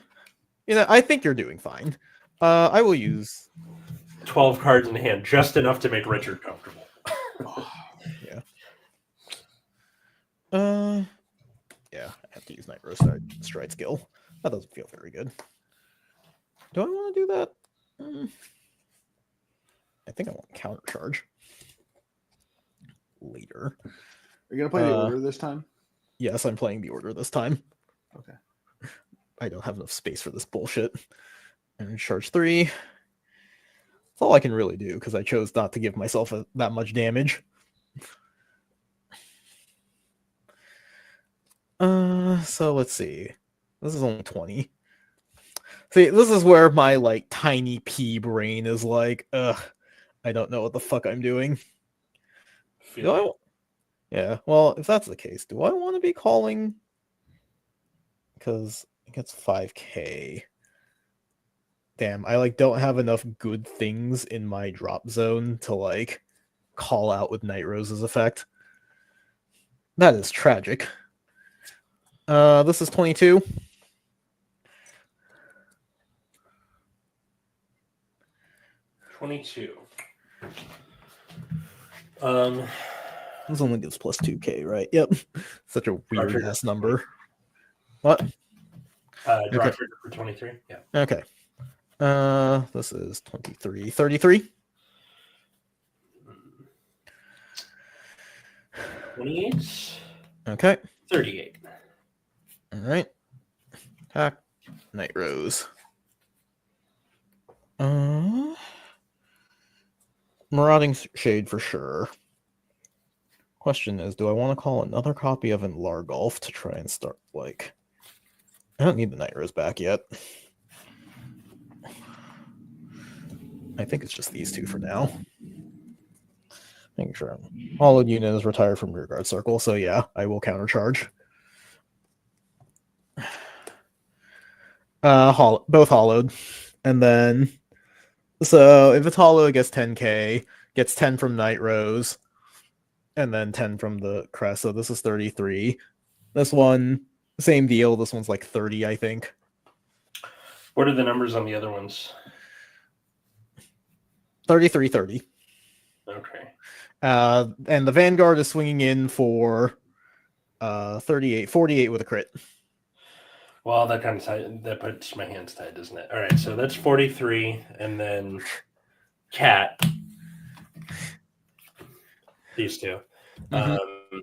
S3: I think you're doing fine. I will use
S1: 12 cards in hand, just enough to make Richard comfortable.
S3: yeah. Yeah, I have to use Nightrose stride skill. That doesn't feel very good. Do I want to do that? I think I want counter charge later.
S2: Are you gonna play the order this time?
S3: Yes, I'm playing the order this time.
S2: Okay.
S3: I don't have enough space for this bullshit. And charge 3. That's all I can really do because I chose not to give myself that much damage. So let's see. This is only 20. See, this is where my like tiny pea brain is like, I don't know what the fuck I'm doing. Yeah, well, if that's the case, do I want to be calling? Because it gets 5k. Damn, I like don't have enough good things in my drop zone to like call out with Nightrose's effect. That is tragic. This is 22. This only gives plus 2k, right? Yep. Such a weird ass number. What?
S1: Draw trigger for 23. Yeah.
S3: Okay. This is 23. 33.
S1: 28.
S3: Okay.
S1: 38.
S3: All right. Attack. Nightrose. Marauding Shade for sure. Question is, do I want to call another copy of Enlargolf to try and start, like... I don't need the Nightrose back yet. I think it's just these two for now. Making sure Hollowed Unit is retired from Rearguard Circle, so yeah, I will countercharge. Both hollowed. And then... So, if it's hollow, it gets 10k, gets 10 from Nightrose, and then 10 from the crest, so this is 33. This one, same deal, this one's like 30, I think.
S1: What are the numbers on the other ones?
S3: 33, 30.
S1: Okay.
S3: And the Vanguard is swinging in for 38, 48 with a crit.
S1: Well, that kind of tied, that puts my hands tied, doesn't it? All right, so that's 43, and then Cat. These two.
S3: Mm-hmm.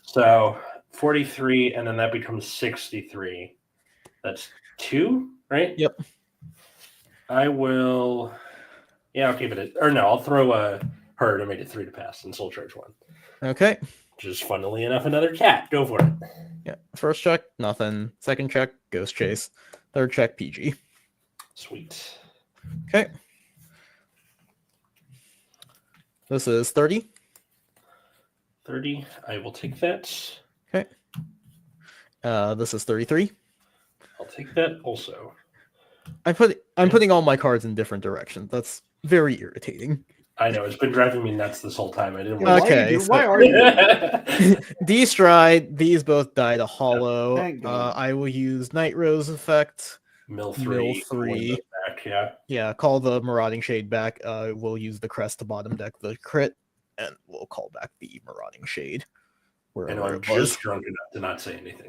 S1: So 43, and then that becomes 63. That's 2, right?
S3: Yep.
S1: I will. Yeah, I'll keep it. Or no, I'll throw her to make it 3 to pass and soul charge 1.
S3: Okay.
S1: Which is funnily enough another cat. Go for it.
S3: Yeah. First check, nothing. Second check, Ghost Chase. Third check, PG.
S1: Sweet.
S3: Okay. This is 30.
S1: 30. I will take that.
S3: Okay. This is 33.
S1: I'll take that also.
S3: I'm putting all my cards in different directions. That's very irritating.
S1: I know, it's been driving me nuts this whole time. I didn't want
S3: Okay,
S2: Why are you?
S3: D-Stride, these both die to hollow.
S2: Thank God.
S3: I will use Nightrose effect.
S1: Mill 3. Back, yeah.
S3: Yeah, call the Marauding Shade back. We'll use the crest to bottom deck the crit, and we'll call back the Marauding Shade.
S1: I know, I'm just drunk enough to not say anything.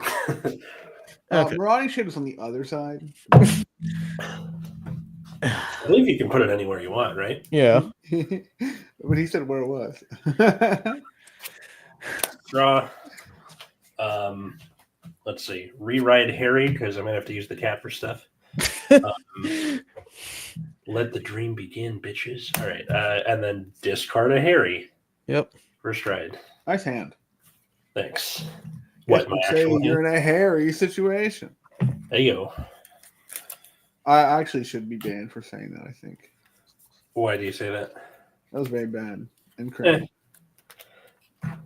S3: Okay.
S2: Marauding Shade was on the other side.
S1: I believe you can put it anywhere you want, right?
S3: Yeah.
S2: But he said where it was.
S1: Draw. Let's see. Rewrite Harri because I might have to use the cat for stuff. Let the dream begin, bitches. All right, and then discard a Harri.
S3: Yep.
S1: First ride.
S2: Nice hand.
S1: Thanks.
S2: Guess
S1: What, my
S2: would say
S1: actual
S2: you're
S1: hand?
S2: in a hairy situation.
S1: There you go.
S2: I actually should be banned for saying that, I think.
S1: Why do you say that?
S2: That was very bad and cringe.
S1: I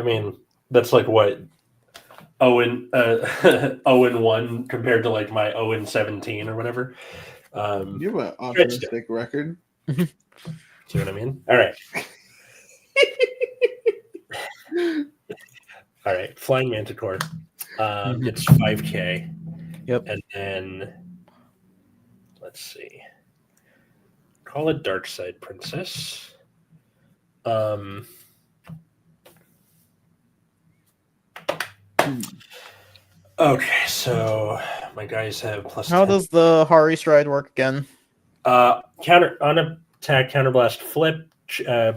S1: mean, that's like what 0-1 compared to like my 0-17 or whatever.
S2: You have an optimistic record.
S1: See what I mean? All right. All right. Flying Manticore. It's 5K.
S3: Yep.
S1: And then let's see. Call it Dark Side Princess. Okay, so my guys have plus.
S3: How
S1: 10.
S3: does the Harri stride work again?
S1: Counter on attack, counterblast, flip,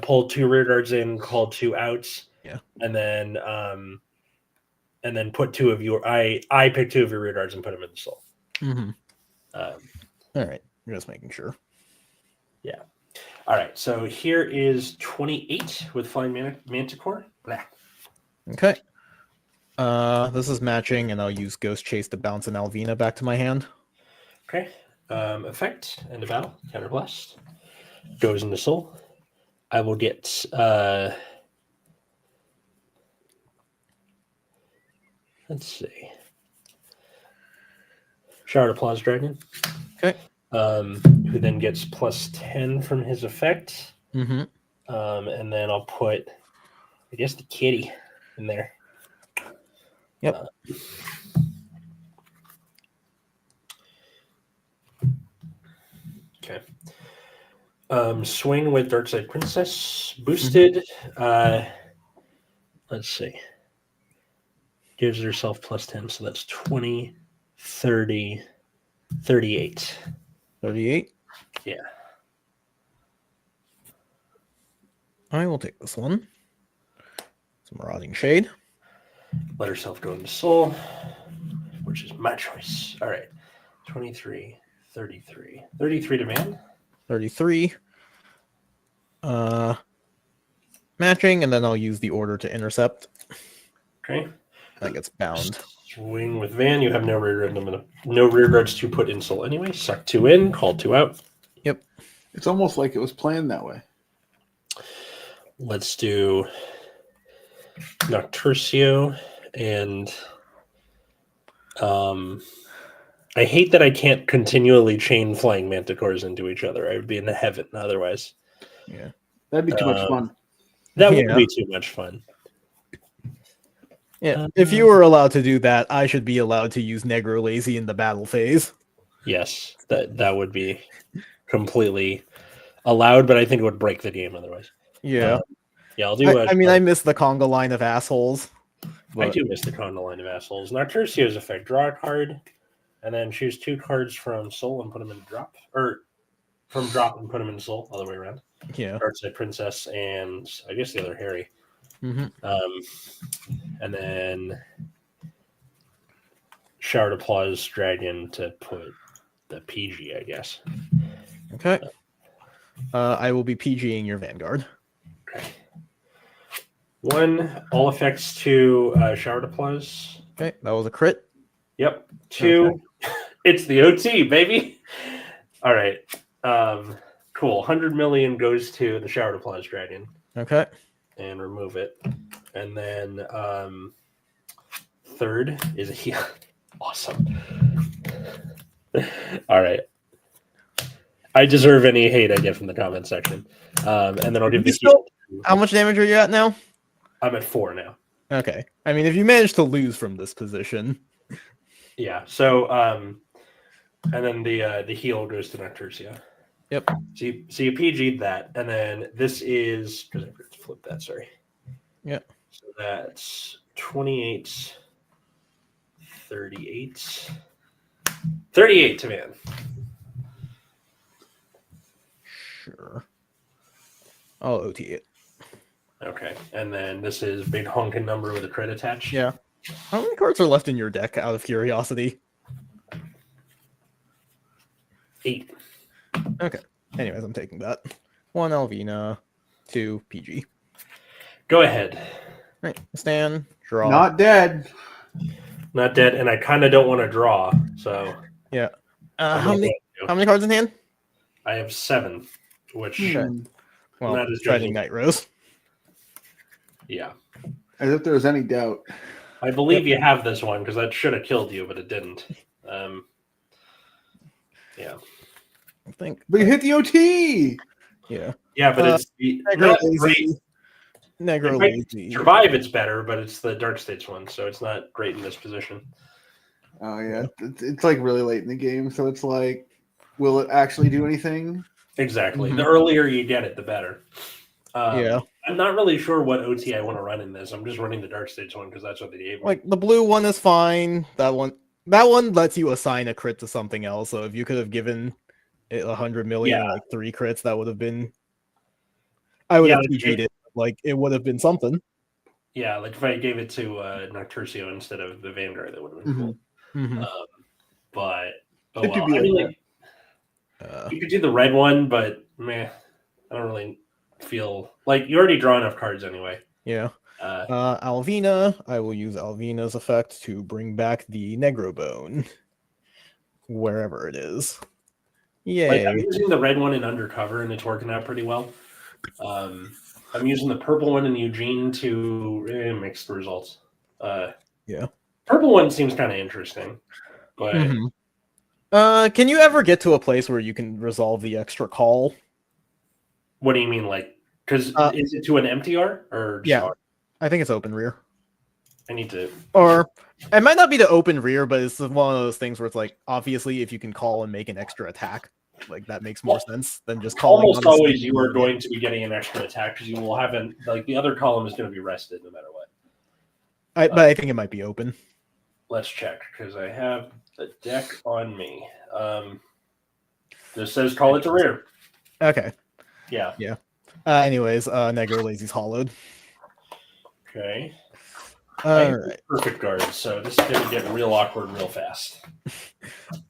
S1: pull 2 rear guards in, call 2 outs.
S3: Yeah.
S1: And then put 2 of your. I pick 2 of your rear guards and put them in the soul.
S3: Mm-hmm.
S1: All
S3: right, I'm just making sure.
S1: Yeah. All right. So here is 28 with Flying Manticore. Blah.
S3: Okay. This is matching, and I'll use Ghost Chase to bounce an Alvina back to my hand.
S1: Okay. Effect, end of battle, counterblast. Goes into soul. I will get let's see. Shard Applause Dragon.
S3: Okay.
S1: Who then gets plus 10 from his effect.
S3: Mm-hmm.
S1: And then I'll put I guess the kitty in there.
S3: Yep.
S1: Okay. Swing with Darkside Princess. Boosted. Let's see. Gives herself plus 10, so that's 20, 30, 38.
S3: 38?
S1: Yeah.
S3: I will take this one. Some Marauding Shade.
S1: Let herself go into soul, which is my choice. All right. 23, 33. 33 demand.
S3: 33. Matching, and then I'll use the order to intercept.
S1: Okay.
S3: That gets bound.
S1: Swing with Van. You have no rear guard. No rear guards to put in soul anyway. Suck 2 in. Call 2 out.
S3: Yep.
S2: It's almost like it was planned that way.
S1: Let's do Nocturcio and I hate that I can't continually chain flying manticores into each other. I would be in the heaven otherwise.
S3: Yeah.
S2: That'd be too much fun.
S1: That would
S3: Yeah.
S1: be too much fun.
S3: Yeah. If you were allowed to do that, I should be allowed to use Negro Lazy in the battle phase.
S1: Yes, that would be completely allowed, but I think it would break the game otherwise.
S3: Yeah.
S1: Yeah, I'll do.
S3: I miss the conga line of assholes.
S1: I do miss the Conda line of assholes. Nocturcio's effect: draw a card, and then choose 2 cards from soul and put them in drop, or from drop and put them in soul, all the way around.
S3: Yeah.
S1: Darkside Princess and I guess the other Harri.
S3: Mm-hmm.
S1: And then Showered Applause Dragon to put the PG, I guess.
S3: Okay. I will be PGing your Vanguard.
S1: Okay. 1, all effects to Showered Applause.
S3: Okay, that was a crit.
S1: Yep. 2, it's the OT, baby. All right. Cool. 100 million goes to the Showered Applause Dragon.
S3: Okay.
S1: And remove it. And then 3rd is a heal. Awesome. All right. I deserve any hate I get from the comment section. And then I'll give the heal.
S3: How much damage are you at now?
S1: I'm at 4 now.
S3: Okay. I mean, if you manage to lose from this position.
S1: Yeah. So, and then the heal goes to Nocturcia.
S3: Yep.
S1: So you PG'd that, and then this is because I forgot to flip that. Sorry.
S3: Yep.
S1: So that's 28, 38. 38 to man.
S3: Sure. I'll OT it.
S1: Okay, and then this is big honking number with a crit attached.
S3: Yeah. How many cards are left in your deck, out of curiosity?
S1: 8.
S3: Okay. Anyways, I'm taking that. 1 Alvina, 2 PG.
S1: Go ahead.
S3: Right. Stand, draw.
S2: Not dead.
S1: Not dead, and I kind of don't want to draw, so
S3: Yeah.
S1: I'm
S3: How
S1: gonna
S3: many
S1: go.
S3: how many cards in hand?
S1: I have 7, which
S3: Okay. Well,
S1: That is
S3: treading
S1: judging.
S3: Nightrose.
S1: yeah,
S2: As if there was any doubt.
S1: I believe you have this one because that should have killed you, but it didn't. Yeah,
S3: I think.
S2: But you hit the OT.
S3: Yeah.
S1: yeah, but it's
S3: Negro
S1: not great.
S3: lazy. Negro
S1: If I
S3: lazy.
S1: survive, it's better, but it's the Dark States one, so it's not great in this position.
S2: Oh yeah, it's like really late in the game, so it's like, will it actually do anything?
S1: Exactly.
S3: Mhm.
S1: The earlier you get it, the better.
S3: Yeah.
S1: I'm not really sure what OT I want to run in this. I'm just running the Dark States one because that's what they gave me.
S3: Like the blue one is fine. That one lets you assign a crit to something else. So if you could have given it 100 million,
S1: Yeah.
S3: like 3 crits, that would have been. I would
S1: Yeah,
S3: have
S1: like,
S3: PG'd it. Like it would have been something.
S1: Yeah, like if I gave it to Nocturcio instead of the Vanguard, that would have been cool.
S3: Mhm.
S1: But oh
S2: It could
S1: well.
S2: be
S1: I mean,
S2: like
S1: like you could do the red one, but meh, I don't really feel like you already draw enough cards anyway.
S3: Yeah. Alvina, I will use Alvina's effect to bring back the Negro Bone. Wherever it is. Yay.
S1: Like I'm using the red one in Undercover, and it's working out pretty well. I'm using the purple one in Eugene to mixed results.
S3: Yeah.
S1: Purple one seems kind of interesting, but
S3: Can you ever get to a place where you can resolve the extra call?
S1: what do you mean, like? Because is it to an MTR or just
S3: Yeah.
S1: R?
S3: I think it's open rear.
S1: I need to.
S3: Or it might not be the open rear, but it's one of those things where it's like, obviously, if you can call and make an extra attack, like that makes more sense than just calling.
S1: Almost
S3: on a
S1: always,
S3: single
S1: you are
S3: unit.
S1: going to be getting an extra attack because you will have like the other column is going to be rested no matter what.
S3: But I think it might be open.
S1: Let's check because I have the deck on me. This says call it to rear.
S3: Okay.
S1: Yeah.
S3: Anyways, Negro Lazy's hollowed.
S1: Okay. I
S3: All
S1: have
S3: right.
S1: perfect guards, so this is going to get real awkward real fast.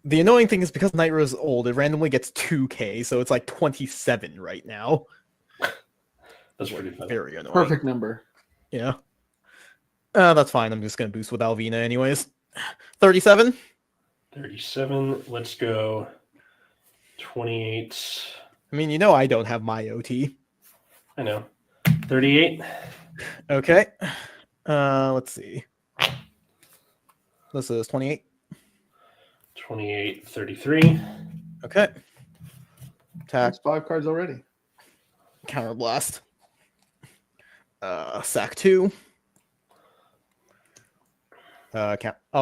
S3: The annoying thing is because Nightrose is old, it randomly gets 2k, so it's like 27 right now.
S1: That's pretty funny.
S3: Very annoying.
S2: perfect number.
S3: Yeah. That's fine. I'm just gonna boost with Alvina anyways. 37.
S1: 37. Let's go. 28.
S3: I mean, you know I don't have my OT.
S1: I know. 38.
S3: Okay. Let's see. This is 28.
S1: 28. 33.
S3: Okay. Attack.
S2: That's 5 cards already.
S3: Counterblast. Sack 2. I'll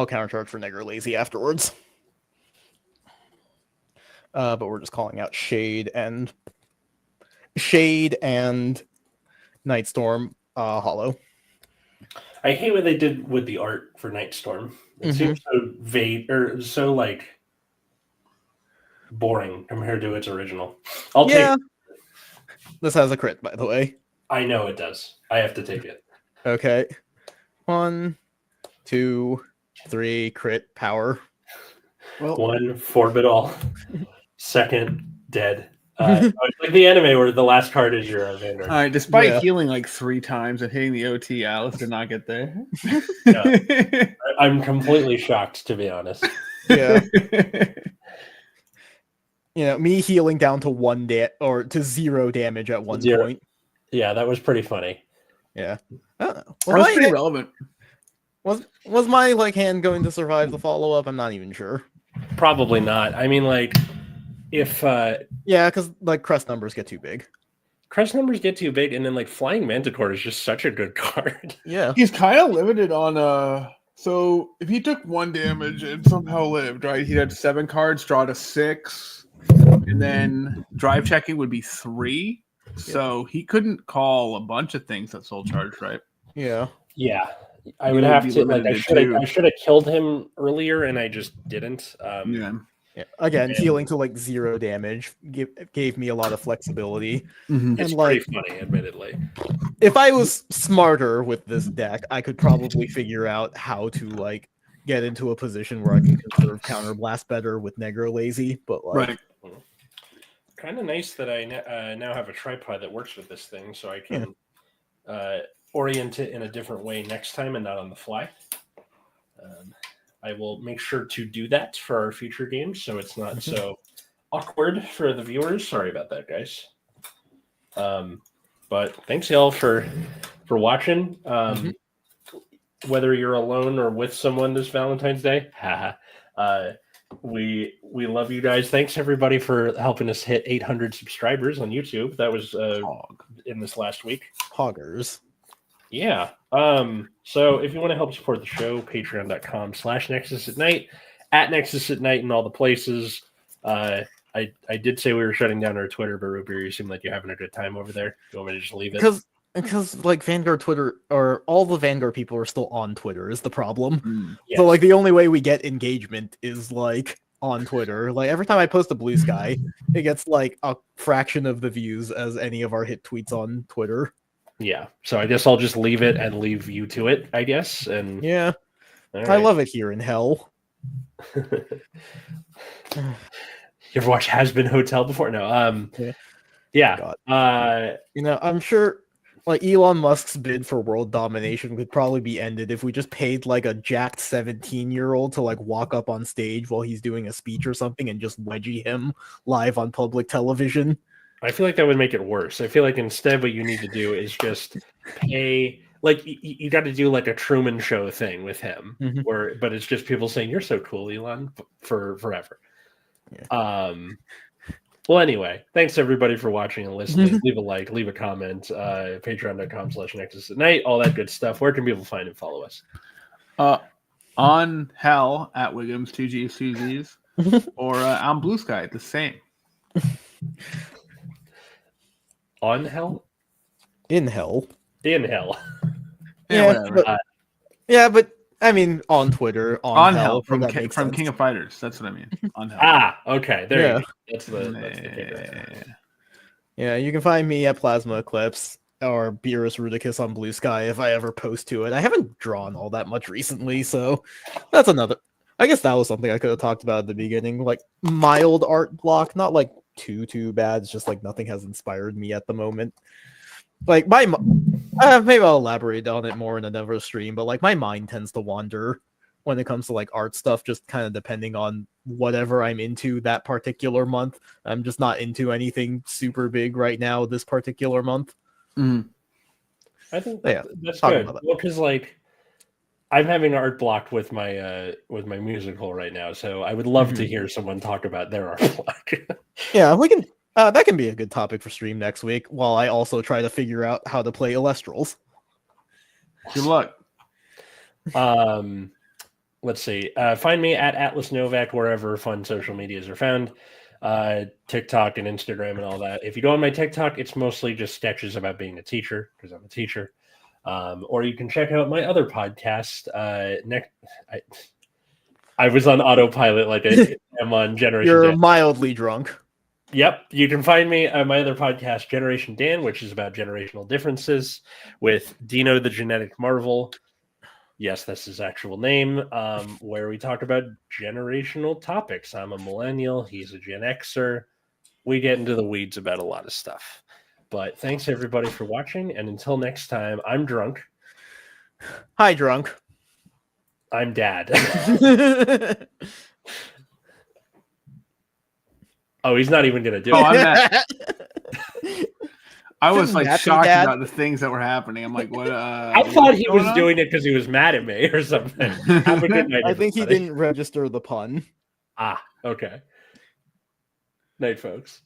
S3: countercharge for Negro Lazy afterwards. But we're just calling out Shade and Nightstorm Hollow.
S1: I hate what they did with the art for Nightstorm. It seems so vague or so like boring compared to its original. I'll take.
S3: This has a crit, by the way.
S1: I know it does. I have to take it.
S3: Okay. 1, 2, 3, crit power.
S2: Well,
S1: 1, forbid all. 2nd, dead. It's like the anime where the last card is your Vanguard.
S2: all right. Despite
S3: Yeah.
S2: healing like 3 times and hitting the OT, Alice did not get there.
S1: I'm completely shocked, to be honest.
S3: Yeah. You know, me healing down to 1 or to 0 damage at one
S1: 0.
S3: point.
S1: Yeah, that was pretty funny.
S3: Yeah. I don't know.
S2: That was pretty relevant.
S3: Was my like hand going to survive the follow up? I'm not even sure.
S1: Probably not. I mean, like, if
S3: Yeah, because like crest numbers get too big.
S1: crest numbers get too big, and then like Flying Manticore is just such a good card.
S3: Yeah.
S2: He's kind of limited on so if he took 1 damage and somehow lived, right? He'd have 7 cards, draw to 6, and then drive checking would be 3. So he couldn't call a bunch of things at soul charge, right?
S3: Yeah.
S1: Yeah. I
S2: You
S1: would
S2: would
S1: have
S2: be
S1: to like
S2: limited to
S1: I should have killed him earlier, and I just didn't.
S2: Yeah.
S3: Yeah. Again,
S1: And-
S3: healing to like 0 damage gave me a lot of flexibility.
S2: Mhm.
S1: It's
S3: And
S1: pretty
S3: like,
S1: funny, admittedly.
S3: if I was smarter with this deck, I could probably figure out how to like get into a position where I can conserve counterblast better with Negro Lazy. But like,
S2: Right.
S1: Kind of nice that I now have a tripod that works with this thing, so I can orient it in a different way next time and not on the fly. I will make sure to do that for our future games, so it's not so awkward for the viewers. Sorry about that, guys. But thanks y'all for watching. Whether you're alone or with someone this Valentine's Day, we love you guys. Thanks everybody for helping us hit 800 subscribers on YouTube. That was in this last week.
S3: hoggers.
S1: Yeah. So if you want to help support the show, patreon.com/Nexus at Night, at Nexus at Night in all the places. I did say we were shutting down our Twitter, but Root Beer, you seem like you're having a good time over there. Do you want me to just leave it?
S3: Because like Vanguard Twitter or all the Vanguard people are still on Twitter is the problem.
S1: Yes.
S3: So like the only way we get engagement is like on Twitter. Like every time I post a Blue Sky, it gets like a fraction of the views as any of our hit tweets on Twitter.
S1: Yeah. So I guess I'll just leave it and leave you to it, I guess. And
S3: Yeah.
S1: all
S3: I
S1: right.
S3: love it here in hell.
S1: You ever watch Has Been Hotel before? No. Yeah.
S3: You know, I'm sure like Elon Musk's bid for world domination could probably be ended if we just paid like a jacked 17-year-old to like walk up on stage while he's doing a speech or something and just wedgie him live on public television.
S1: I feel like that would make it worse. I feel like instead what you need to do is just pay, like you got to do like a Truman Show thing with him, but it's just people saying you're so cool, Elon, for forever. Yeah. Well, anyway, thanks everybody for watching and listening. Leave a like, leave a comment. Patreon.com/Nexus at Night, all that good stuff. Where can people find and follow us?
S2: On Hell at Wiggums 2Gs 2Zs or on Blue Sky the same.
S1: On Hell?
S3: In hell.
S1: In Hell.
S3: Yeah, but I mean on Twitter, on hell
S2: from King of Fighters. That's what I mean. On Hell.
S1: Okay. There you go. That's the kicker.
S3: Yeah, you can find me at Plasma Eclipse or Beerus Rudicus on Blue Sky if I ever post to it. I haven't drawn all that much recently, so that's another. I guess that was something I could have talked about at the beginning. Like mild art block, not like too bad. It's just like nothing has inspired me at the moment. Like maybe I'll elaborate on it more in another stream, but like my mind tends to wander when it comes to like art stuff, just kind of depending on whatever I'm into that particular month. I'm just not into anything super big right now this particular month.
S1: I think that's good. Well, because like I'm having art blocked with my musical right now, so I would love to hear someone talk about their art block.
S3: Yeah, we can. That can be a good topic for stream next week, while I also try to figure out how to play Elestrals.
S2: Good luck.
S1: Let's see. Find me at Atlas Novak wherever fun social medias are found. TikTok and Instagram and all that. If you go on my TikTok, it's mostly just sketches about being a teacher, because I'm a teacher. Or you can check out my other podcast. I was on autopilot like I'm on Generation
S3: You're
S1: Dan.
S3: mildly drunk.
S1: Yep. You can find me on my other podcast, Generation Dan, which is about generational differences with Dino the Genetic Marvel. Yes, that's his actual name, where we talk about generational topics. I'm a millennial. He's a Gen Xer. We get into the weeds about a lot of stuff. But thanks, everybody, for watching. And until next time, I'm drunk.
S3: Hi, drunk.
S1: I'm dad. Oh, he's not even going to do it.
S2: I'm that. I was like
S3: Nappy
S2: shocked
S3: dad.
S2: about the things that were happening. I'm like, what?
S1: I thought he was doing it because he was mad at me or something. Have a good night,
S3: I think he
S1: everybody.
S3: didn't register the pun.
S1: Okay. Night, folks.